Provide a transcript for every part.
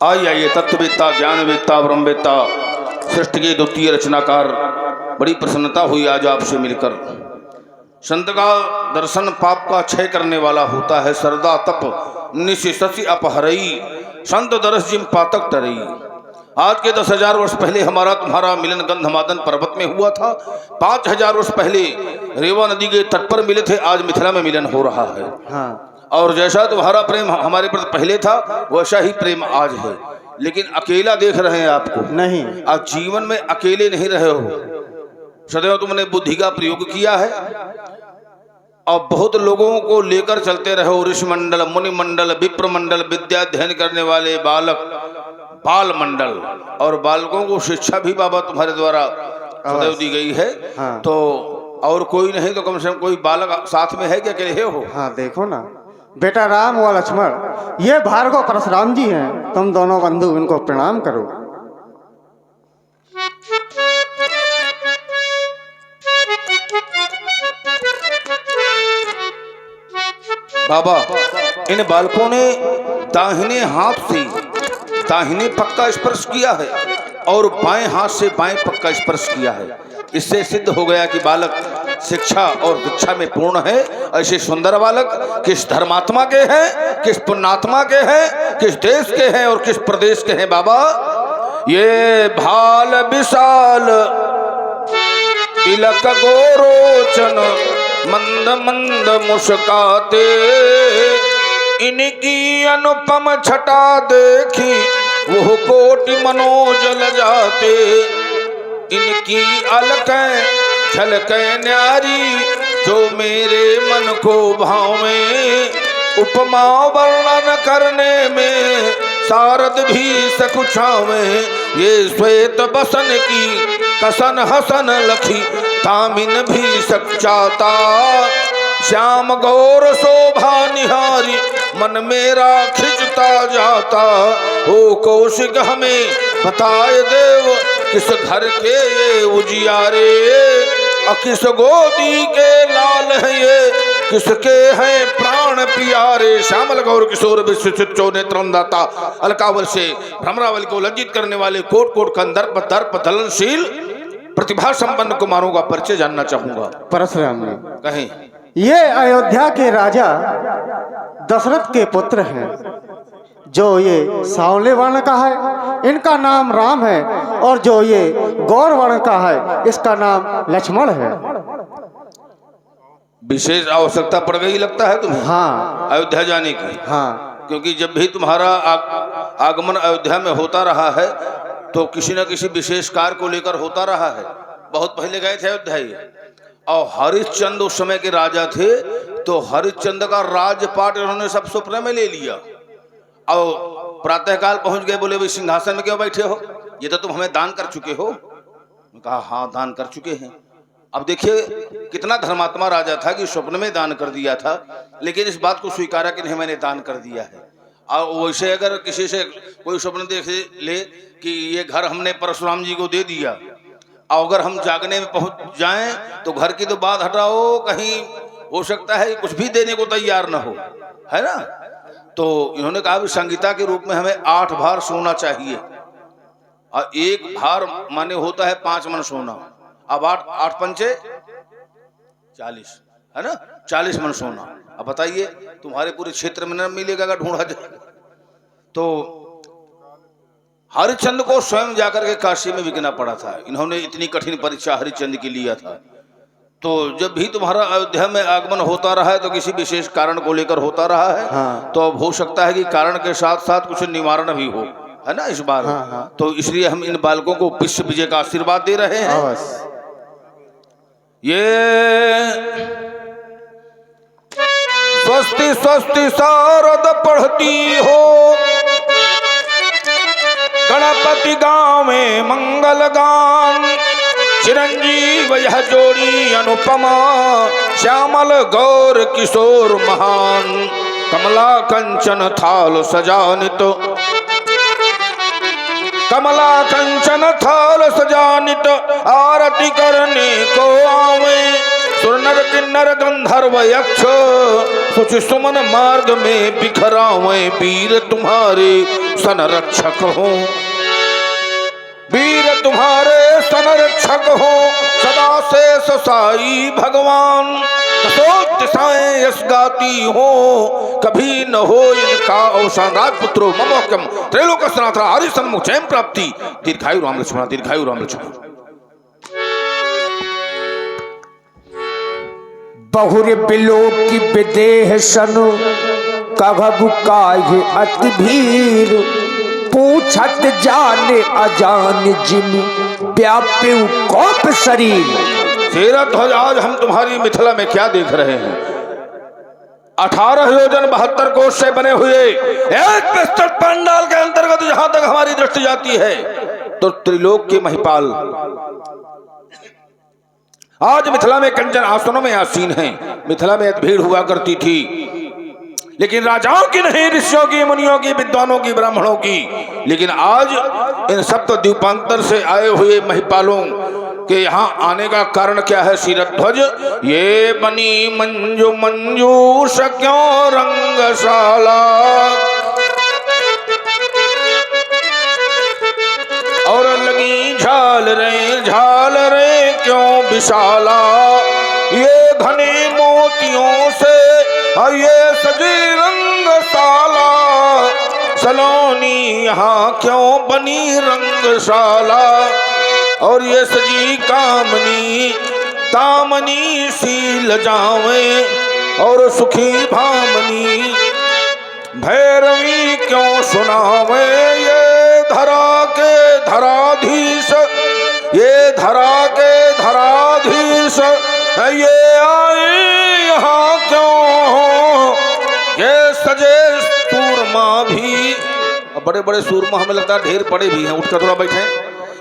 आइए तत्ववेत्ता ज्ञानवेत्ता ब्रह्मवेत्ता सृष्टि के द्वितीय रचनाकार, बड़ी प्रसन्नता हुई आज आपसे मिलकर। संत का दर्शन पाप का क्षय करने वाला होता है। सरदा तप निशि अपहरई, संत दर्श जिम पातक टरई। आज के 10,000 वर्ष पहले हमारा तुम्हारा मिलन गंधमादन पर्वत में हुआ था। 5,000 वर्ष पहले रेवा नदी के तट पर मिले थे, आज मिथिला में मिलन हो रहा है। हाँ। और जैसा तुम्हारा प्रेम हमारे प्रति पहले था, वैसा ही प्रेम आज है। लेकिन अकेला देख रहे हैं आपको नहीं, आज जीवन में अकेले नहीं रहे हो। सदैव तुमने बुद्धि का प्रयोग किया है और बहुत लोगों को लेकर चलते रहे हो। ऋषि मंडल, मुनि मंडल, विप्र मंडल, विद्या अध्ययन करने वाले बालक, बाल मंडल, और बालकों को शिक्षा भी बाबा तुम्हारे द्वारा सदैव दी गई है। हाँ। तो और कोई नहीं तो कम से कम कोई बालक साथ में है कि अकेले हो? हाँ, देखो ना, बेटा राम व लक्ष्मण, ये भार्गव परशुराम जी हैं। तुम दोनों बंधु इनको प्रणाम करो। बाबा, इन बालकों ने दाहिने हाथ से दाहिने पग का स्पर्श किया है और बाएं हाथ से बाएं पग का स्पर्श किया है। इससे सिद्ध हो गया कि बालक शिक्षा और दीक्षा में पूर्ण है। ऐसे सुंदर बालक किस धर्मात्मा के हैं, किस पुण्यात्मा के हैं, किस देश के हैं और किस प्रदेश के हैं बाबा? ये भाल विशाल तिलक गोरोचन, मंद मंद मुस्काते, इनकी अनुपम छटा देखी वो कोटि मनोजल जाते। इनकी अलकें झलकें न्यारी, जो मेरे मन को भावें। उपमा वर्णन करने में सारद भी सकुचावें। ये श्वेत बसन की कसन हसन लखी, तामिन भी सच्चाता। श्याम गौर शोभा निहारी, मन मेरा खिंचता जाता। ओ कौशिक हमें बताए देव, किस घर के ये उजियारे, और किस गोदी के लाल है ये, किसके हैं प्राण प्यारे। श्यामल गौर किशोर विश्वचित नेत्रम दाता, अलकावल से भ्रमरावल को लज्जित करने वाले कोट कोट कंदर्प दर्प दलनशील प्रतिभा संपन्न कुमारों का परिचय जानना चाहूंगा। परशुराम ने कहें। ये अयोध्या के राजा दशरथ के पुत्र हैं, जो ये सांवले वर्ण का है, इनका नाम राम है, और जो ये गौर वर्ण का है, इसका नाम लक्ष्मण है। विशेष आवश्यकता पड़ गई लगता है तुम्हें? हाँ, अयोध्या जाने की। हाँ, क्योंकि जब भी तुम्हारा आगमन अयोध्या में होता रहा है तो किसी न किसी विशेष कार्य को लेकर होता रहा है। बहुत पहले गए थे अयोध्या ये, और हरिश्चंद्र उस समय के राजा थे, तो हरिश्चंद्र का राजपाट उन्होंने सब सुपने में ले लिया। और प्रातःकाल पहुंच गए, बोले भाई सिंहासन में क्यों बैठे हो, ये तो तुम हमें दान कर चुके हो। कहा हाँ, दान कर चुके हैं। अब देखिए कितना धर्मात्मा राजा था कि स्वप्न में दान कर दिया था, लेकिन इस बात को स्वीकारा कि नहीं मैंने दान कर दिया है। और वैसे अगर किसी से कोई स्वप्न देख ले कि ये घर हमने परशुराम जी को दे दिया, और अगर हम जागने में पहुंच जाएं तो घर की तो बात हटाओ, कहीं हो सकता है कुछ भी देने को तैयार न हो, है ना। तो इन्होंने कहा कि संगीता के रूप में हमें 8 भार सोना चाहिए, और 1 भार माने होता है 5 मन सोना। अब 8 पंचे 40, है ना, 40 मन सोना। अब बताइए तुम्हारे पूरे क्षेत्र में न मिलेगा, अगर ढूंढा जाए तो। हरिश्चंद्र को स्वयं जाकर के काशी में बिकना पड़ा था। इन्होंने इतनी कठिन परीक्षा हरिश्चंद्र की लिया था। तो जब भी तुम्हारा अयोध्या में आगमन होता रहा है तो किसी विशेष कारण को लेकर होता रहा है। हाँ। तो अब हो सकता है कि कारण के साथ साथ कुछ निवारण भी हो, है ना, इस बार। हाँ, हाँ। तो इसलिए हम इन बालकों को विश्व विजय का आशीर्वाद दे रहे हैं। ये स्वस्ति स्वस्ति शारद पढ़ती हो, गणपति गाँव में मंगल गान। चिरंजीव यह जोड़ी अनुपमा, श्यामल गौर किशोर महान। कमला कंचन थाल सजानित, कमला कंचन थाल सजानित, आरती करने को आवे। सुरनर किन्नर गंधर्व यक्ष, सुचि सुमन मार्ग में बिखरावे वीर तुम्हारे संरक्षक हूँ, वीर तुम्हारे संरक्षक हो सदा से ससाई भगवान। दसों दिशाएं यश गाती हो, कभी न हो इनका अवसान। राजपुत्रो ममोक्यम त्रैलोक सनातन हरि सन्मुख जयम प्राप्ति। दीर्घायु राम लक्ष्मण, दीर्घायु राम लक्ष्मण। बहुर बिलो की विदेह सनु कभु काहे अति भीर। पूछत जाने अजान जिन व्याप्यु कोप शरीर। शेरध्वज, आज हम तुम्हारी मिथिला में क्या देख रहे हैं? 18 योजन 72 कोष से बने हुए एक विस्तृत पंडाल के अंतर्गत जहां तक हमारी दृष्टि जाती है तो त्रिलोक के महिपाल आज मिथिला में कंचन आसनों में आसीन हैं। मिथिला में भीड़ हुआ करती थी, लेकिन राजाओं की नहीं, ऋषियों की, मुनियों की, विद्वानों की, ब्राह्मणों की। लेकिन आज इन सप्त द्वीपांतर से आए हुए महिपालों के यहाँ आने का कारण क्या है? शीरध्वज, ये बनी मंजू मंजूष क्यों रंगशाला, और लगी झालरें क्यों विशाला। ये घने मोतियों से ये सजी रंगशाला, सलोनी यहाँ क्यों बनी रंगशाला। और ये सजी कामनी तामनी सी लजावे, और सुखी भामनी भैरवी क्यों सुनावे। ये धरा के धराधीश, ये धरा के धराधीश, ये आए यहाँ क्यों। ये सजे सूरमा भी, बड़े बड़े सूरमा हमें लगता है ढेर पड़े भी हैं, उठकर थोड़ा बैठे।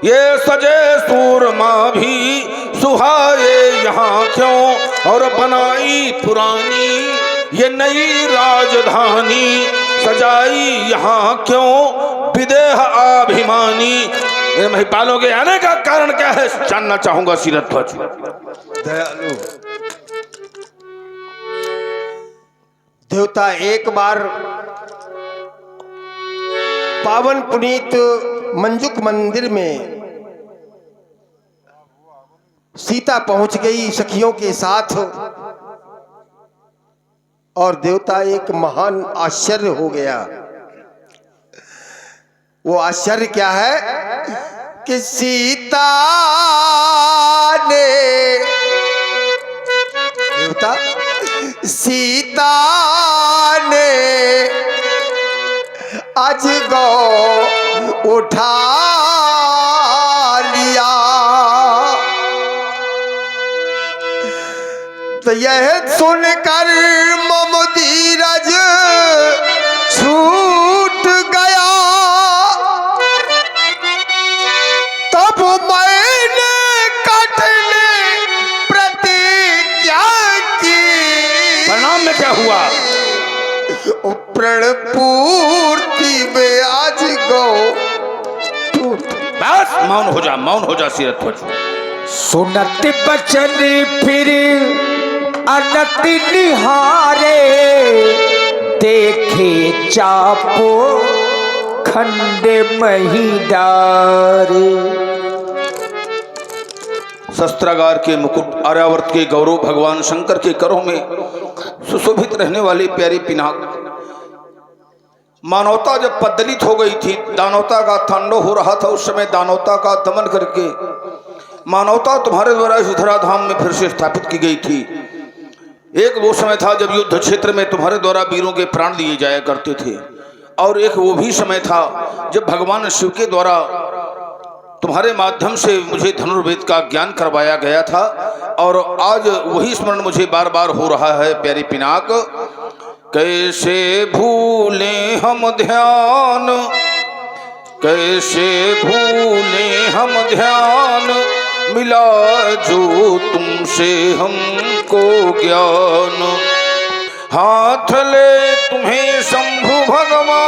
ये सजे सूरमा भी सुहाए यहाँ क्यों, और बनाई पुरानी ये नई राजधानी, सजाई यहाँ क्यों विदेह अभिमानी। इन महिपालों के आने का कारण क्या है जानना चाहूंगा शीरध्वज। दयालु देवता, एक बार पावन पुनीत मंजुक मंदिर में सीता पहुंच गई सखियों के साथ, और देवता एक महान आश्चर्य हो गया। वो आश्चर्य क्या है कि सीता ने, देवता सीता ने आज गौ उठा लिया। तो यह सुनकर मम धीरज छूट गया। तब मैंने कठिन प्रतिज्ञा की। परिणाम में क्या हुआ? प्रण पूर्ति में आज गौ। बस मौन हो जा, मौन हो जा शीरध्वज। सुनत बचन फिर अनति निहारे, देखे चापो खंड महिदारे। शस्त्रागार के मुकुट, आर्यावर्त के गौरव, भगवान शंकर के करों में सुशोभित रहने वाली प्यारी पिनाक। मानवता जब पद्दलित हो गई थी, दानवता का तांडव हो रहा था, उस समय दानवता का दमन करके मानवता तुम्हारे द्वारा इस धराधाम में फिर से स्थापित की गई थी। एक वो समय था जब युद्ध क्षेत्र में तुम्हारे द्वारा वीरों के प्राण दिए जाया करते थे, और एक वो भी समय था जब भगवान शिव के द्वारा तुम्हारे माध्यम से मुझे धनुर्वेद का ज्ञान करवाया गया था। और आज वही स्मरण मुझे बार बार हो रहा है प्यारी पिनाक। कैसे भूले हम ध्यान, कैसे भूले हम ध्यान, मिला जो तुमसे हमको ज्ञान। हाथ ले तुम्हें शंभु भगवान,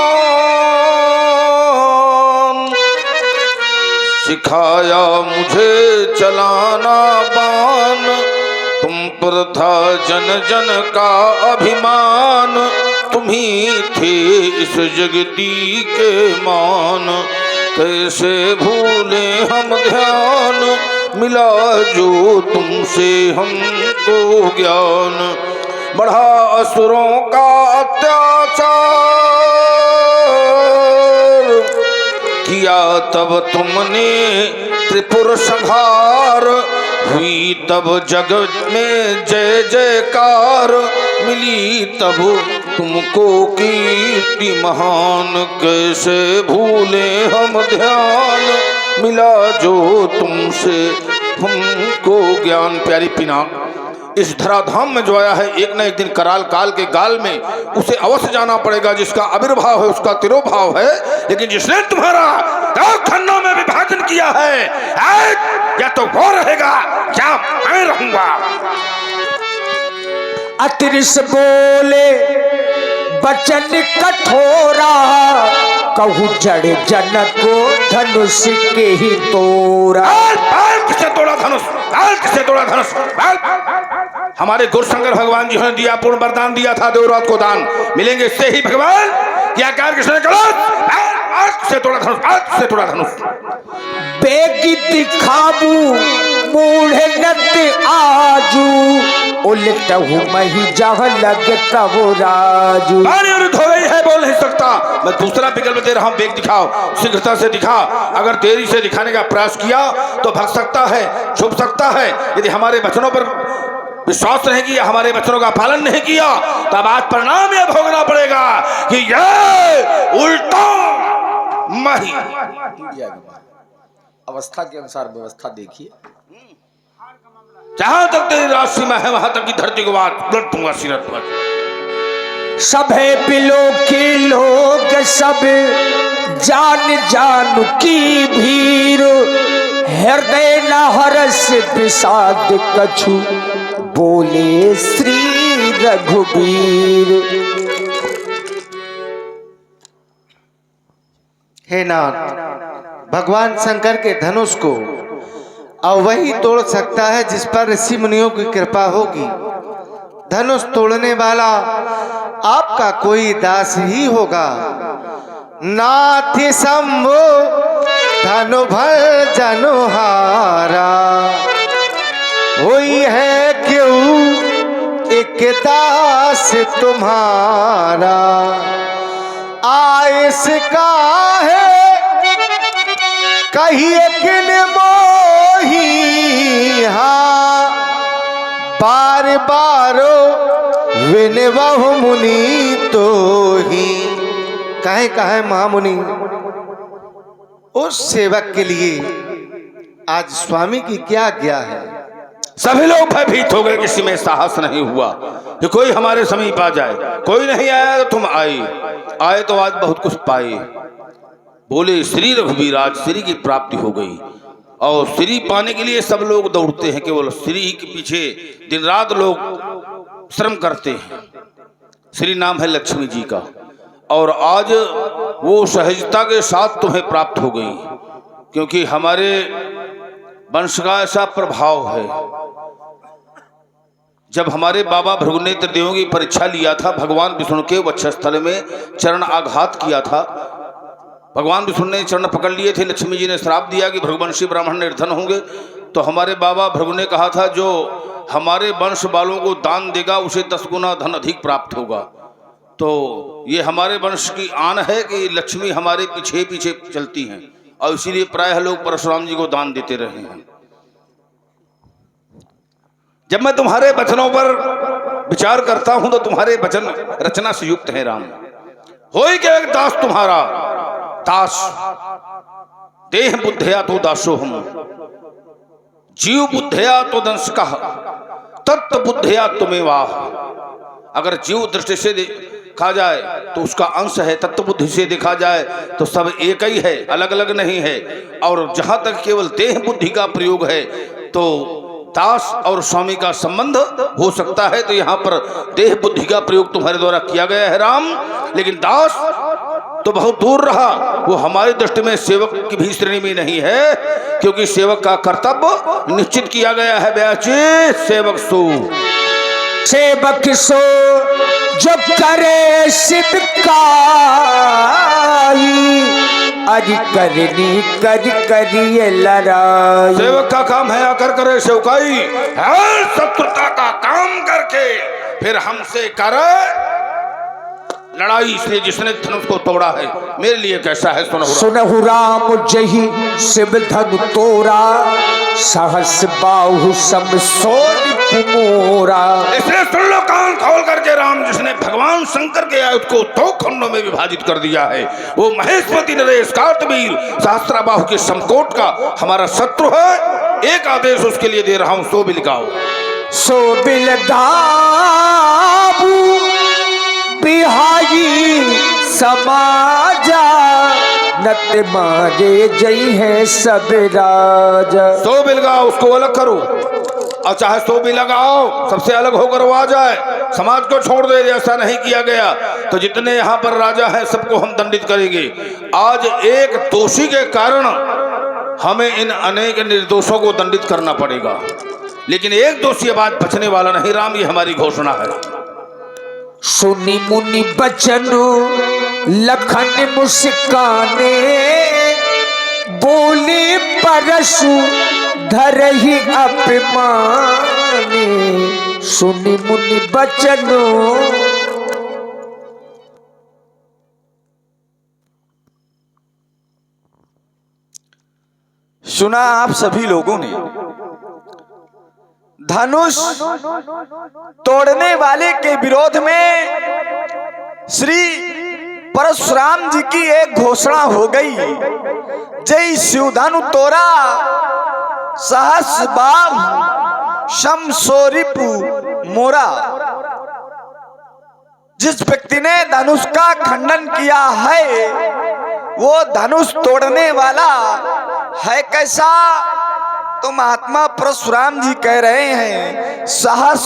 सिखाया मुझे चलाना बाण। तुम पर था जन जन का अभिमान, तुम्ही थे इस जगती के मान, कैसे भूले हम ध्यान, मिला जो तुमसे हमको ज्ञान। बढ़ा असुरों का अत्याचार, किया तब तुमने त्रिपुर संहार, हुई तब जग में जय जयकार, मिली तब तुमको कीर्ति महान, कैसे भूले हम ध्यान, मिला जो तुमसे हमको ज्ञान। प्यारी पिना, इस धराधाम में जो आया है एक न एक दिन कराल काल के गाल में उसे अवश्य जाना पड़ेगा। जिसका आविर्भाव है उसका तिरोभाव है, लेकिन जिसने तुम्हारा दो खंडों में विभाजन किया है, या तो वो रहेगा या मैं रहूंगा। अतिरिस बोले बचन कठोरा, कहूँ जड़ जनक धनुष के ही तोड़ा। किसने तोड़ा धनुष? किसने तोड़ा धनुष? हमारे गुरुशंकर भगवान जी ने दिया, पूर्ण वरदान दिया था, देवरात को दान मिलेंगे इससे ही भगवान। क्या कार्य किसने करा? किसने तोड़ा धनुष? किसने तोड़ा धनुष? बेगी दिखाबू मूढ़े नत आजू, उलटहू मही जहाँ लगता वो राजू। विरुद्ध हो गई है, बोल नहीं सकता। मैं दूसरा विकल्प दे रहा हूँ, बेग दिखाओ, शीघ्रता से दिखा। अगर देरी से दिखाने का प्रयास किया तो भग सकता है, छुप सकता है। यदि हमारे वचनों पर विश्वास नहीं किया, हमारे वचनों का पालन नहीं किया, तब आज परिणाम यह भोगना पड़ेगा कि ये उल्टा मही। अवस्था के अनुसार व्यवस्था देखिए। जहां तक तेरी राशि में है वहां तक की धरती को बात उलट दूंगा सिरत पर। सभे बिलो के लोग सब जान जान की भीर, हृदय न हरस विषाद कछु, बोले श्री रघुबीर। हे नाथ, भगवान शंकर के धनुष को और वही तोड़ सकता है जिस पर ऋषि मुनियों की कृपा होगी। धनुष तोड़ने वाला आपका कोई दास ही होगा। नाथ शंभो धनु भर जनुहारा, वही है क्यों एक दास तुम्हारा। आयस का है कहिए किन मोही, हाँ बार बारो विनवहु मुनि तो ही। कहे कहे महामुनि उस सेवक के लिए आज स्वामी की क्या आज्ञा है। सभी लोग भयभीत हो गए, किसी में साहस नहीं हुआ कि कोई हमारे समीप आ जाए। कोई नहीं आया तो तुम आए तो आज बहुत कुछ पाए। बोले श्री रघुबीर, आज श्री की प्राप्ति हो गई। और श्री पाने के लिए सब लोग दौड़ते हैं, केवल श्री के पीछे दिन रात लोग श्रम करते हैं। श्री नाम है लक्ष्मी जी का, और आज वो सहजता के साथ तुम्हें प्राप्त हो गई, क्योंकि हमारे वंश का ऐसा प्रभाव है। जब हमारे बाबा भृगुनेत्र देवों की परीक्षा लिया था, भगवान विष्णु के वक्षस्थल में चरण आघात किया था। भगवान विष्णु ने चरण पकड़ लिए थे, लक्ष्मी जी ने श्राप दिया कि भृगुवंशी ब्राह्मण निर्धन होंगे। तो हमारे बाबा भृगु ने कहा था, जो हमारे वंश वालों को दान देगा उसे 10 गुना धन अधिक प्राप्त होगा। तो ये हमारे वंश की आन है कि लक्ष्मी हमारे पीछे पीछे चलती हैं, और इसीलिए प्रायः लोग परशुराम जी को दान देते रहे हैं। जब मैं तुम्हारे वचनों पर विचार करता हूं तो तुम्हारे वचन रचना से युक्त है राम। होई के एक दास तुम्हारा, दास देह बुद्धया तो दासो हम, जीव बुद्धया तो दंश का, तत्व बुद्धया तुम्हें वाह। अगर जीव दृष्टि से देखा जाए तो उसका अंश है, तत्व बुद्धि से देखा जाए तो सब एक ही है, अलग अलग नहीं है। और जहां तक केवल देह बुद्धि का प्रयोग है तो दास और स्वामी का संबंध हो सकता है। तो यहाँ पर देह बुद्धि का प्रयोग तुम्हारे द्वारा किया गया है राम, लेकिन दास तो बहुत दूर रहा। वो हमारी दृष्टि में सेवक की भी श्रेणी में नहीं है, क्योंकि सेवक का कर्तव्य निश्चित किया गया है। ब्याची सेवक सो, सेवक सो जो करे शिवकाई अरि करनी कर करिए लड़ाई। सेवक का काम है आकर करे सेवकाई, हर शत्रुता का काम करके फिर हमसे करे लड़ाई। इसलिए जिसने धनुष को तोड़ा है मेरे लिए कैसा है सुनहु राम जही शिव धनु तोरा सहस बाहु सम सोन मोरा। इसलिए सुन लो कान खोल करके, राम जिसने भगवान शंकर के आयुध को 2 खंडों में विभाजित कर दिया है वो महेशपति नरेश कार्तवीर सहस्त्राबाहु के समकोट का हमारा शत्रु है। एक आदेश उसके लिए दे रहा हूं, सो बिल गाओ। सो बिल गाऊ बिहाई समाजा नत मारे जई है सब राजा। सो बिल गाओ उसको अलग करो, और चाहे सो भी लगाओ सबसे अलग होकर वो आ जाए, समाज को छोड़ दे। ऐसा नहीं किया गया तो जितने यहाँ पर राजा हैं सबको हम दंडित करेंगे। आज एक दोषी के कारण हमें इन अनेक निर्दोषों को दंडित करना पड़ेगा, लेकिन एक दोषी बाद बचने वाला नहीं। राम ये हमारी घोषणा है। सुनी मुनि बचन लखन मुस्काने बोले परशु धरहि अपमाने। सुनी मुनि बचन सुना आप सभी लोगों ने धनुष तोड़ने वाले के विरोध में श्री परशुराम जी की एक घोषणा हो गई। जय शिवधनु तोरा सहस बाहु सम सोरिपु मोरा। जिस व्यक्ति ने धनुष का खंडन किया है वो धनुष तोड़ने वाला है कैसा? तो महात्मा परशुराम जी कह रहे हैं सहस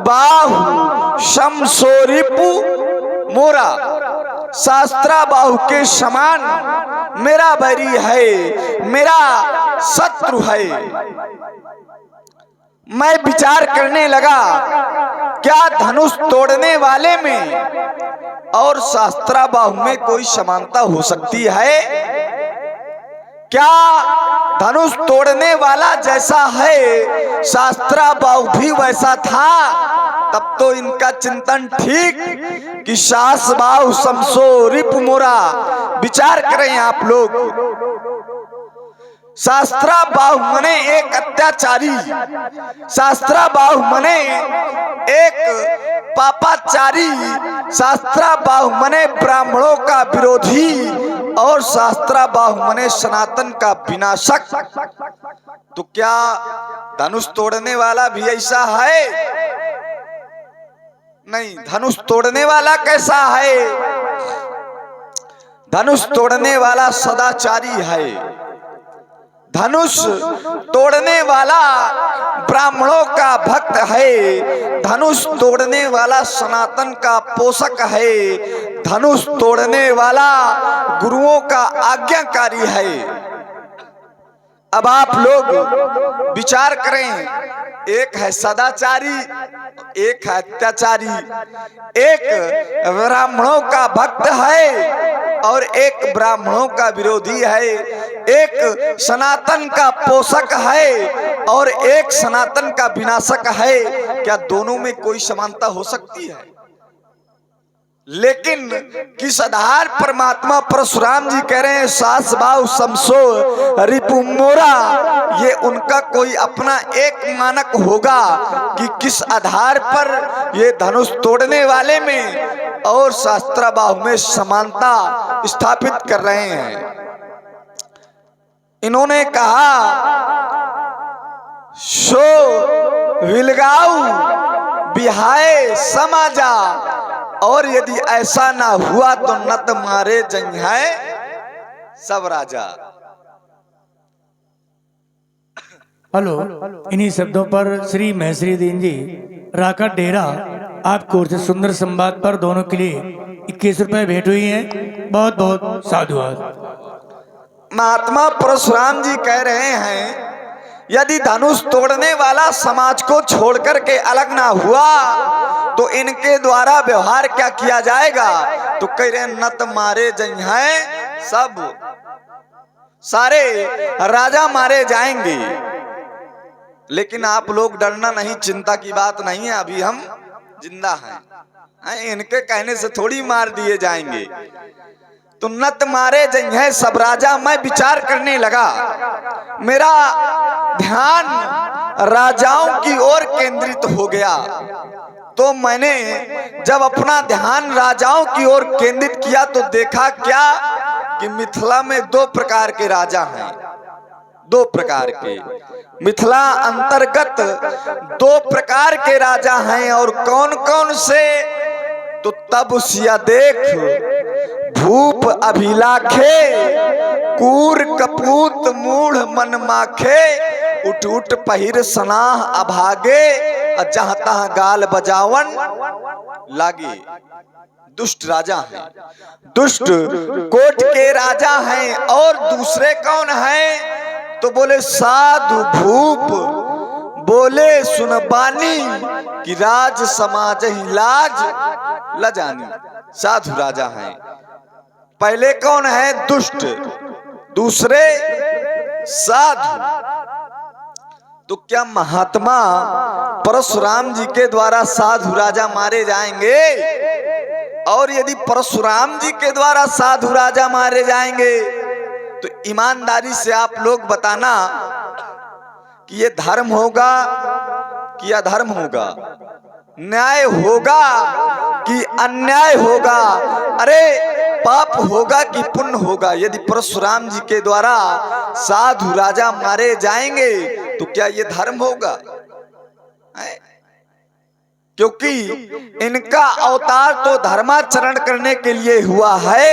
बाहु सम सोरिपु मोरा। शास्त्रा बाहु के समान मेरा बैरी है, मेरा शत्रु है। मैं विचार करने लगा क्या धनुष तोड़ने वाले में और शास्त्रा बाहु में कोई समानता हो सकती है? क्या धनुष तोड़ने वाला जैसा है शास्त्रा बाहु भी वैसा था? तब तो इनका चिंतन ठीक कि सास बाहु समसो रिपु मोरा। विचार करें आप लोग, शास्त्रा बाहु मने एक अत्याचारी, शास्त्रा बाहु मने एक पापाचारी, शास्त्रा बाहु मने ब्राह्मणों का विरोधी और शास्त्रा बाहु मने सनातन का विनाशक। तो क्या धनुष तोड़ने वाला भी ऐसा है? नहीं। धनुष तोड़ने वाला कैसा है? धनुष तोड़ने वाला सदाचारी है। धनुष तोड़ने वाला ब्राह्मणों का भक्त है। धनुष तोड़ने वाला सनातन का पोषक है। धनुष तोड़ने वाला गुरुओं का आज्ञाकारी है। अब आप लोग विचार करें, एक है सदाचारी, एक है अत्याचारी, एक ब्राह्मणों का भक्त है और एक ब्राह्मणों का विरोधी है, एक सनातन का पोषक है और एक सनातन का विनाशक है। क्या दोनों में कोई समानता हो सकती है? लेकिन किस आधार परमात्मा परशुराम जी कह रहे हैं सास बाहु समसो रिपु मोरा? ये उनका कोई अपना एक मानक होगा कि किस आधार पर ये धनुष तोड़ने वाले में और शास्त्रा बाहु में समानता स्थापित कर रहे हैं। इन्होंने कहा सो विलगाऊ बिहाए समाजा, और यदि ऐसा ना हुआ तो नत मारे जंघाए सब राजा। हेलो, इन्हीं शब्दों पर श्री महेश्वरी दीन जी राका डेरा आपको से सुंदर संवाद पर दोनों के लिए 21 रुपए भेंट हुई हैं। बहुत बहुत साधुवाद। महात्मा परशुराम जी कह रहे हैं यदि धनुष तोड़ने वाला समाज को छोड़कर के अलग ना हुआ तो इनके द्वारा व्यवहार क्या किया जाएगा? तो कह रहे नत मारे जई हैं, सब सारे राजा मारे जाएंगे। लेकिन आप लोग डरना नहीं, चिंता की बात नहीं है, अभी हम जिंदा हैं, इनके कहने से थोड़ी मार दिए जाएंगे। तो नत मारे जई हैं सब राजा। मैं विचार करने लगा, मेरा ध्यान राजाओं की ओर केंद्रित हो गया। तो मैंने जब अपना ध्यान राजाओं की ओर केंद्रित किया तो देखा क्या कि मिथिला में 2 प्रकार के राजा हैं, 2 प्रकार के। मिथिला अंतर्गत 2 प्रकार के राजा हैं। और कौन कौन से? तो तब सिया देख भूप अभिलाखे, कूर कपूत मूढ़ मन माखे, उठ उठ पहिर सनाह अभागे, जहाँ तहाँ गाल बजावन लागे। दुष्ट राजा हैं, दुष्ट कोट के राजा हैं। और दूसरे कौन हैं? तो बोले साधु भूप, बोले सुनबानी कि राज समाज ही लाज लजानी। साधु राजा हैं। पहले कौन है? दुष्ट, दूसरे साधु। तो क्या महात्मा परशुराम जी के द्वारा साधु राजा मारे जाएंगे? और यदि परशुराम जी के द्वारा साधु राजा मारे जाएंगे तो ईमानदारी से आप लोग बताना कि ये धर्म होगा कि अधर्म होगा, न्याय होगा कि अन्याय होगा, अरे पाप होगा कि पुण्य होगा? यदि परशुराम जी के द्वारा साधु राजा मारे जाएंगे तो क्या ये धर्म होगा? क्योंकि इनका अवतार तो धर्माचरण करने के लिए हुआ है।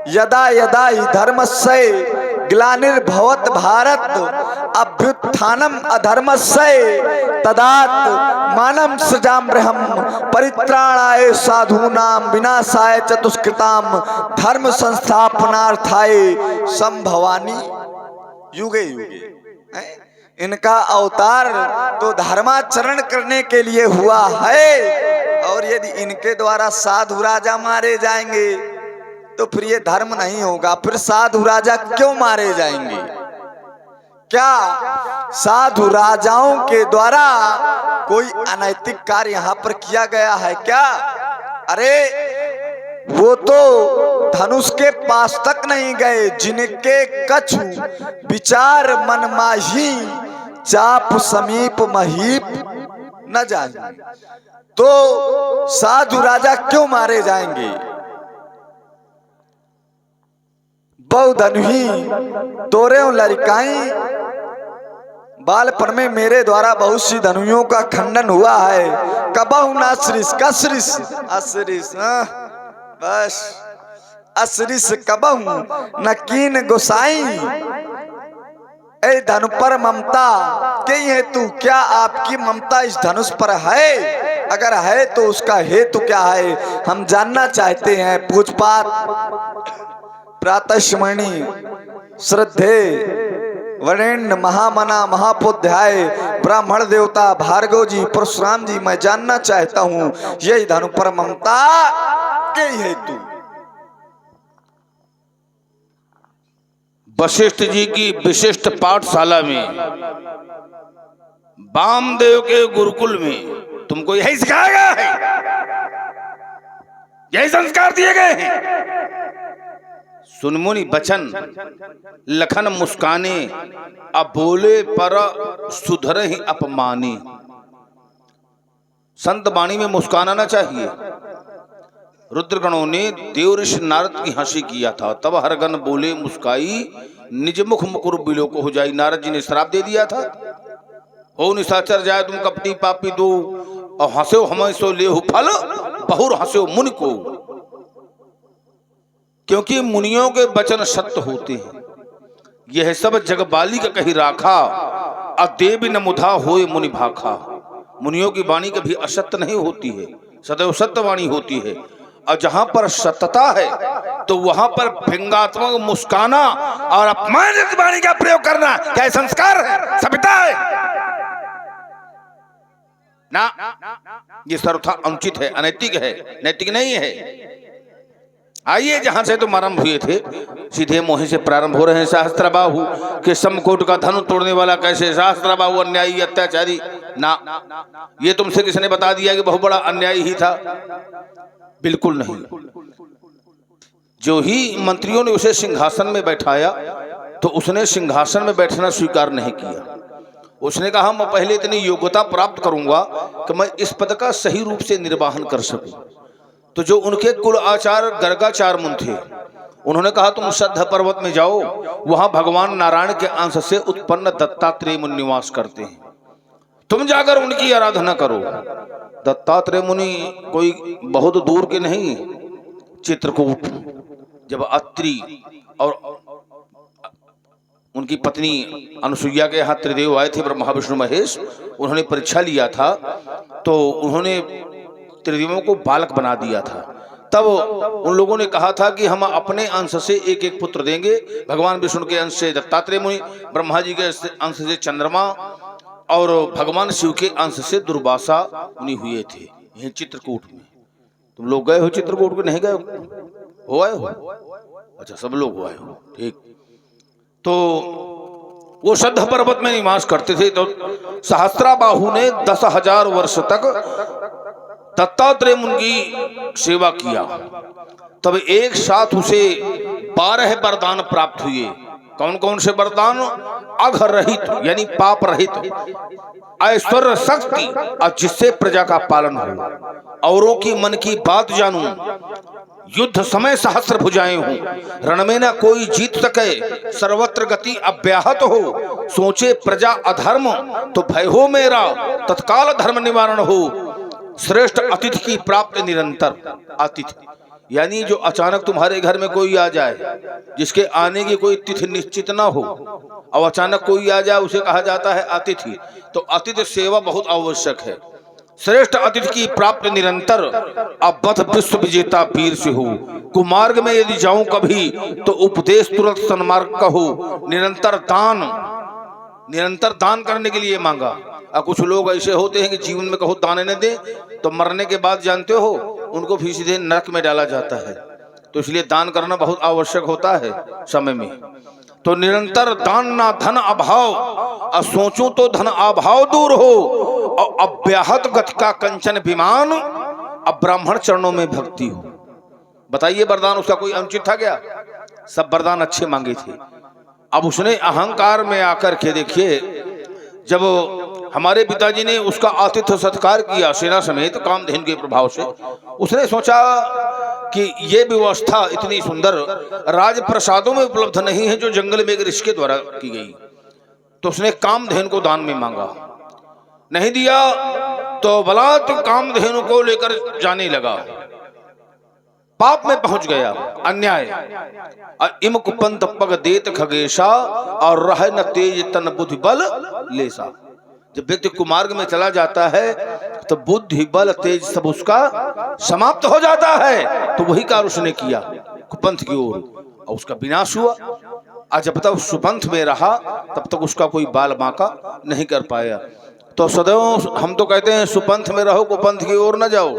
यदा यदा ही धर्मस्य ग्लानिर्भवत भारत अभ्युत्थानम अधर्मस्य तदात्मानं सृजाम्यहम् परित्राणाय साधूनां विनाशाय चतुष्कृतां धर्म संस्थापनार्थाय संभवानि युगे युगे। इनका अवतार तो धर्माचरण करने के लिए हुआ है। और यदि इनके द्वारा साधु राजा मारे जाएंगे तो फिर ये धर्म नहीं होगा। फिर साधु राजा क्यों मारे जाएंगे? क्या साधु राजाओं के द्वारा कोई अनैतिक कार्य यहाँ पर किया गया है क्या? अरे वो तो धनुष के पास तक नहीं गए, जिनके कछु विचार मन माही, चाप समीप महीप न जाए। तो साधु राजा क्यों मारे जाएंगे? बहुधनुही तोरे लड़काई, बालपन में मेरे द्वारा बहुत सी धनुइयों का खंडन हुआ है। कबहु न श्रीस कसरिस असरिस, बस असरिस कबहु न कीन गोसाई। ए धनु पर ममता के हेतु क्या आपकी ममता इस धनुष पर है? अगर है तो उसका हेतु क्या है हम जानना चाहते हैं। पूजपात प्रातः स्मरणी श्रद्धे वरेण्य महामना महापोध्याय ब्राह्मण देवता भार्गव जी परशुराम जी, मैं जानना चाहता हूँ यही धनु पर ममता के हेतु। वशिष्ठ जी की विशिष्ट पाठशाला में, वामदेव के गुरुकुल में तुमको यही सिखाया गया है, यही संस्कार दिए गए हैं। सुनमुनि बचन लखन मुस्काने, अब बोले पर सुधर ही अपमानी। संत वाणी में मुस्कान आना चाहिए। रुद्रगणों ने देव ऋषि नारद की हंसी किया था, तब हरगन बोले मुस्काई, निज मुख मुकुर बिलो को हो जाई। नारद जी ने श्राप दे दिया था, हो निशाचर जाए तुम कपटी पापी दो, और हंसो हमें सो ले हो फल बहुर हंसो मुनि को। क्योंकि मुनियों के वचन सत्य होते हैं। यह सब जगबाली का कही राखा, अदेव न मुधा होए मुनि भाखा। मुनियों की वाणी कभी असत्य नहीं होती है, सदैव सत्य वाणी होती है। और जहां पर सत्यता है तो वहां पर व्यंग्यात्मक मुस्काना और अपमानित वाणी का प्रयोग करना क्या संस्कार है, सभ्यता है ना? ये सर्वथा अनुचित है, अनैतिक है, नैतिक नहीं है। आइए जहां से तुम आरंभ हुए थे, सीधे मोहे से प्रारंभ हो रहे हैं। सहस्त्रबाहु के समकोट का धनु तोड़ने वाला कैसे? सहस्त्रबाहु अन्यायी अत्याचारी ना, ये तुमसे किसने बता दिया कि बहुत बड़ा अन्यायी ही था? बिल्कुल नहीं। जो ही मंत्रियों ने उसे सिंहासन में बैठाया तो उसने सिंहासन में बैठना स्वीकार नहीं किया। उसने कहा मैं पहले इतनी योग्यता प्राप्त करूंगा कि मैं इस पद का सही रूप से निर्वाहन कर सकूं। तो जो उनके कुल आचार्य गर्गाचार्य मुनि थे, उन्होंने कहा तुम सद्ध पर्वत में जाओ, वहां भगवान नारायण के अंश से उत्पन्न दत्तात्रेय मुनि निवास करते हैं, तुम जाकर उनकी आराधना करो। दत्तात्रेय मुनि कोई बहुत दूर के नहीं, चित्रकूट। जब अत्रि और उनकी पत्नी अनुसुईया के यहाँ त्रिदेव आए थे, ब्रह्मा विष्णु महेश, उन्होंने परीक्षा लिया था तो उन्होंने त्रिदेवों को बालक बना दिया था। तब उन लोगों ने कहा था कि हम अपने अंश से एक एक पुत्र देंगे। भगवान विष्णु के अंश से दत्तात्रेय मुनि, ब्रह्मा जी के अंश से चंद्रमा और भगवान शिव के अंश से दुर्वासा मुनि हुए थे। यही चित्रकूट में। तुम लोग गए हो चित्रकूट के? नहीं गए हो? आए हो? अच्छा, सब लोग आए हो, ठीक। तो वो सद्ध पर्वत में निवास करते थे। तो सहस्त्रबाहु ने 10,000 वर्ष तक दत्तात्रेय मुनि की सेवा किया। तब एक साथ उसे 12 वरदान प्राप्त हुए। कौन कौन से वरदान? अघ रहित यानी पाप रहित, ऐश्वर्य शक्ति और जिससे प्रजा का पालन हो, औरों की मन की बात जानूं, युद्ध समय सहस्त्र भुजाएं हों, रण में न कोई जीत सके, सर्वत्र गति अव्याहत हो, सोचे प्रजा अधर्म तो भय हो मेरा, तत्काल धर्म निवारण हो, श्रेष्ठ अतिथि की प्राप्ति निरंतर। अतिथि यानी जो अचानक तुम्हारे घर में कोई आ जाए, जिसके आने की कोई तिथि निश्चित ना हो और अचानक कोई आ जाए, उसे कहा जाता है अतिथि। तो अतिथि सेवा बहुत आवश्यक है। श्रेष्ठ अतिथि की प्राप्ति निरंतर, अब बध विश्व विजेता वीर से हो, कुमार्ग में यदि जाऊं कभी तो उपदेश तुरंत सन्मार्ग का हो, निरंतर दान करने के लिए मांगा। और कुछ लोग ऐसे होते हैं कि जीवन में कहो दान न दे तो मरने के बाद जानते हो उनको भी सीधे नरक में डाला जाता है। तो इसलिए दान करना बहुत आवश्यक होता है समय में। तो निरंतर दान ना धन अभाव, और सोचूं तो धन अभाव दूर हो, और अव्याहत गति का कंचन विमान, अब ब्राह्मण चरणों में भक्ति हो। बताइए वरदान उसका कोई अनुचित था क्या? सब वरदान अच्छे मांगे थे। अब उसने अहंकार में आकर के, देखिए जब हमारे पिताजी ने उसका आतिथ्य सत्कार किया सेना समेत कामधेनु के प्रभाव से, उसने सोचा कि ये व्यवस्था इतनी सुंदर राजप्रसादों में उपलब्ध नहीं है जो जंगल में एक ऋषि के द्वारा की गई। तो उसने कामधेनु को दान में मांगा, नहीं दिया तो बलात् कामधेनु को लेकर जाने लगा, पाप में पहुंच गया, अन्याय। इम कुपंत पग देत खगेशा, और रह न तेज तन बुद्धि बल लेसा। जब व्यक्ति कुमार्ग में चला जाता है तो बुद्धि बल तेज सब उसका समाप्त हो जाता है। तो वही कार्य उसने किया कुपंथ की ओर, और उसका विनाश हुआ। आज जब तक सुपंथ में रहा तब तक उसका कोई बाल बांका नहीं कर पाया। तो सदैव हम तो कहते हैं सुपंथ में रहो, कुपंथ की ओर न जाओ।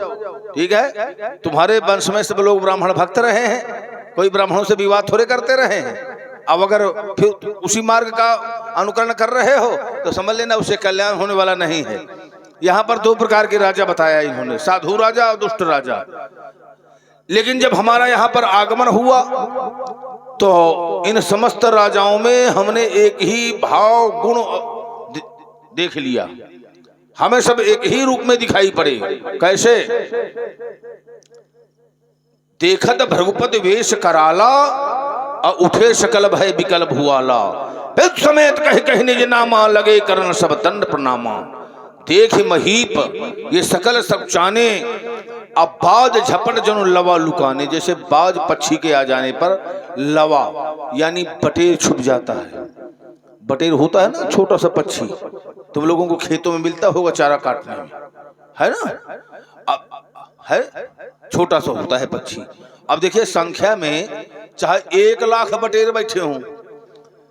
ठीक है, तुम्हारे वंश में सब लोग ब्राह्मण भक्त रहे हैं, कोई ब्राह्मणों से विवाद थोड़े करते रहे हैं। अब अगर फिर उसी मार्ग का अनुकरण कर रहे हो तो समझ लेना उससे कल्याण होने वाला नहीं है। यहाँ पर 2 प्रकार के राजा बताया इन्होंने, साधु राजा और दुष्ट राजा। लेकिन जब हमारा यहाँ पर आगमन हुआ तो इन समस्त राजाओं में हमने एक ही भाव गुण देख लिया, हमें सब एक ही रूप में दिखाई पड़े। कैसे? देखत भृगुपति वेश कराला, और उठे सकल भय विकल भुआला, विद समेत कह कह निज नामा, लगे करण सब दंड प्रणामा। देख महीप ये सकल सब चाने, अब बाज झपट जनु लवा लुकाने। जैसे बाज पक्षी के आ जाने पर लवा यानी बटेर छुप जाता है। बटेर होता है ना छोटा सा पक्षी, तुम लोगों को खेतों में मिलता होगा चारा काटने में, है ना? है छोटा सा होता है पक्षी, अब देखिए संख्या में चाहे 1 लाख बटेर बैठे हों,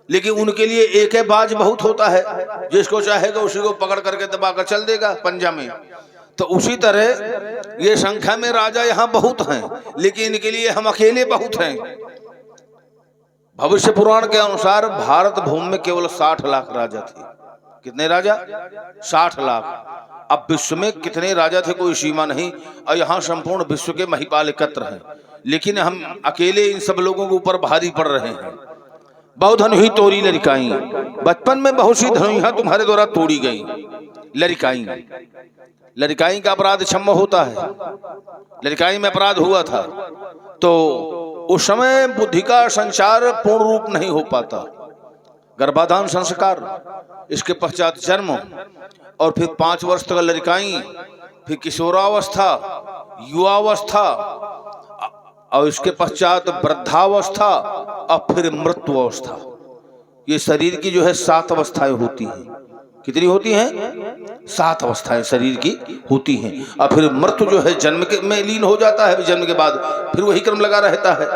लेकिन उनके लिए एक है बाज बहुत होता है, जिसको चाहेगा उसी को पकड़ करके दबाकर चल देगा पंजा में। तो उसी तरह ये संख्या में राजा यहाँ बहुत हैं, लेकिन इनके लिए हम अकेले बहुत हैं। भविष्य पुराण के अनुसार भारत भूमि में केवल 60 लाख राजा थे। कितने राजा? 60 लाख। अब विश्व में कितने राजा थे कोई सीमा नहीं, और यहाँ संपूर्ण विश्व के महिपाल एकत्र हैं, लेकिन हम अकेले इन सब लोगों के ऊपर भारी पड़ रहे हैं। बहुत धनुही तोड़ी लड़काई, बचपन में बहुत सी धनुइयां तुम्हारे द्वारा तोड़ी गई। लड़काई का अपराध क्षम्य होता है। लड़काई में अपराध हुआ था तो उस समय बुद्धि का संचार पूर्ण रूप नहीं हो पाता। गर्भाधान संस्कार, इसके पश्चात जन्म, और फिर 5 वर्ष तक लड़काई, फिर किशोरावस्था, युवावस्था, और इसके पश्चात वृद्धावस्था, और फिर मृत्युवस्था। ये शरीर की जो है 7 अवस्थाएं होती हैं। कितनी होती हैं? 7 अवस्थाएं शरीर की होती हैं। और फिर मृत्यु जो है जन्म के में लीन हो जाता है, जन्म के बाद फिर वही क्रम लगा रहता है।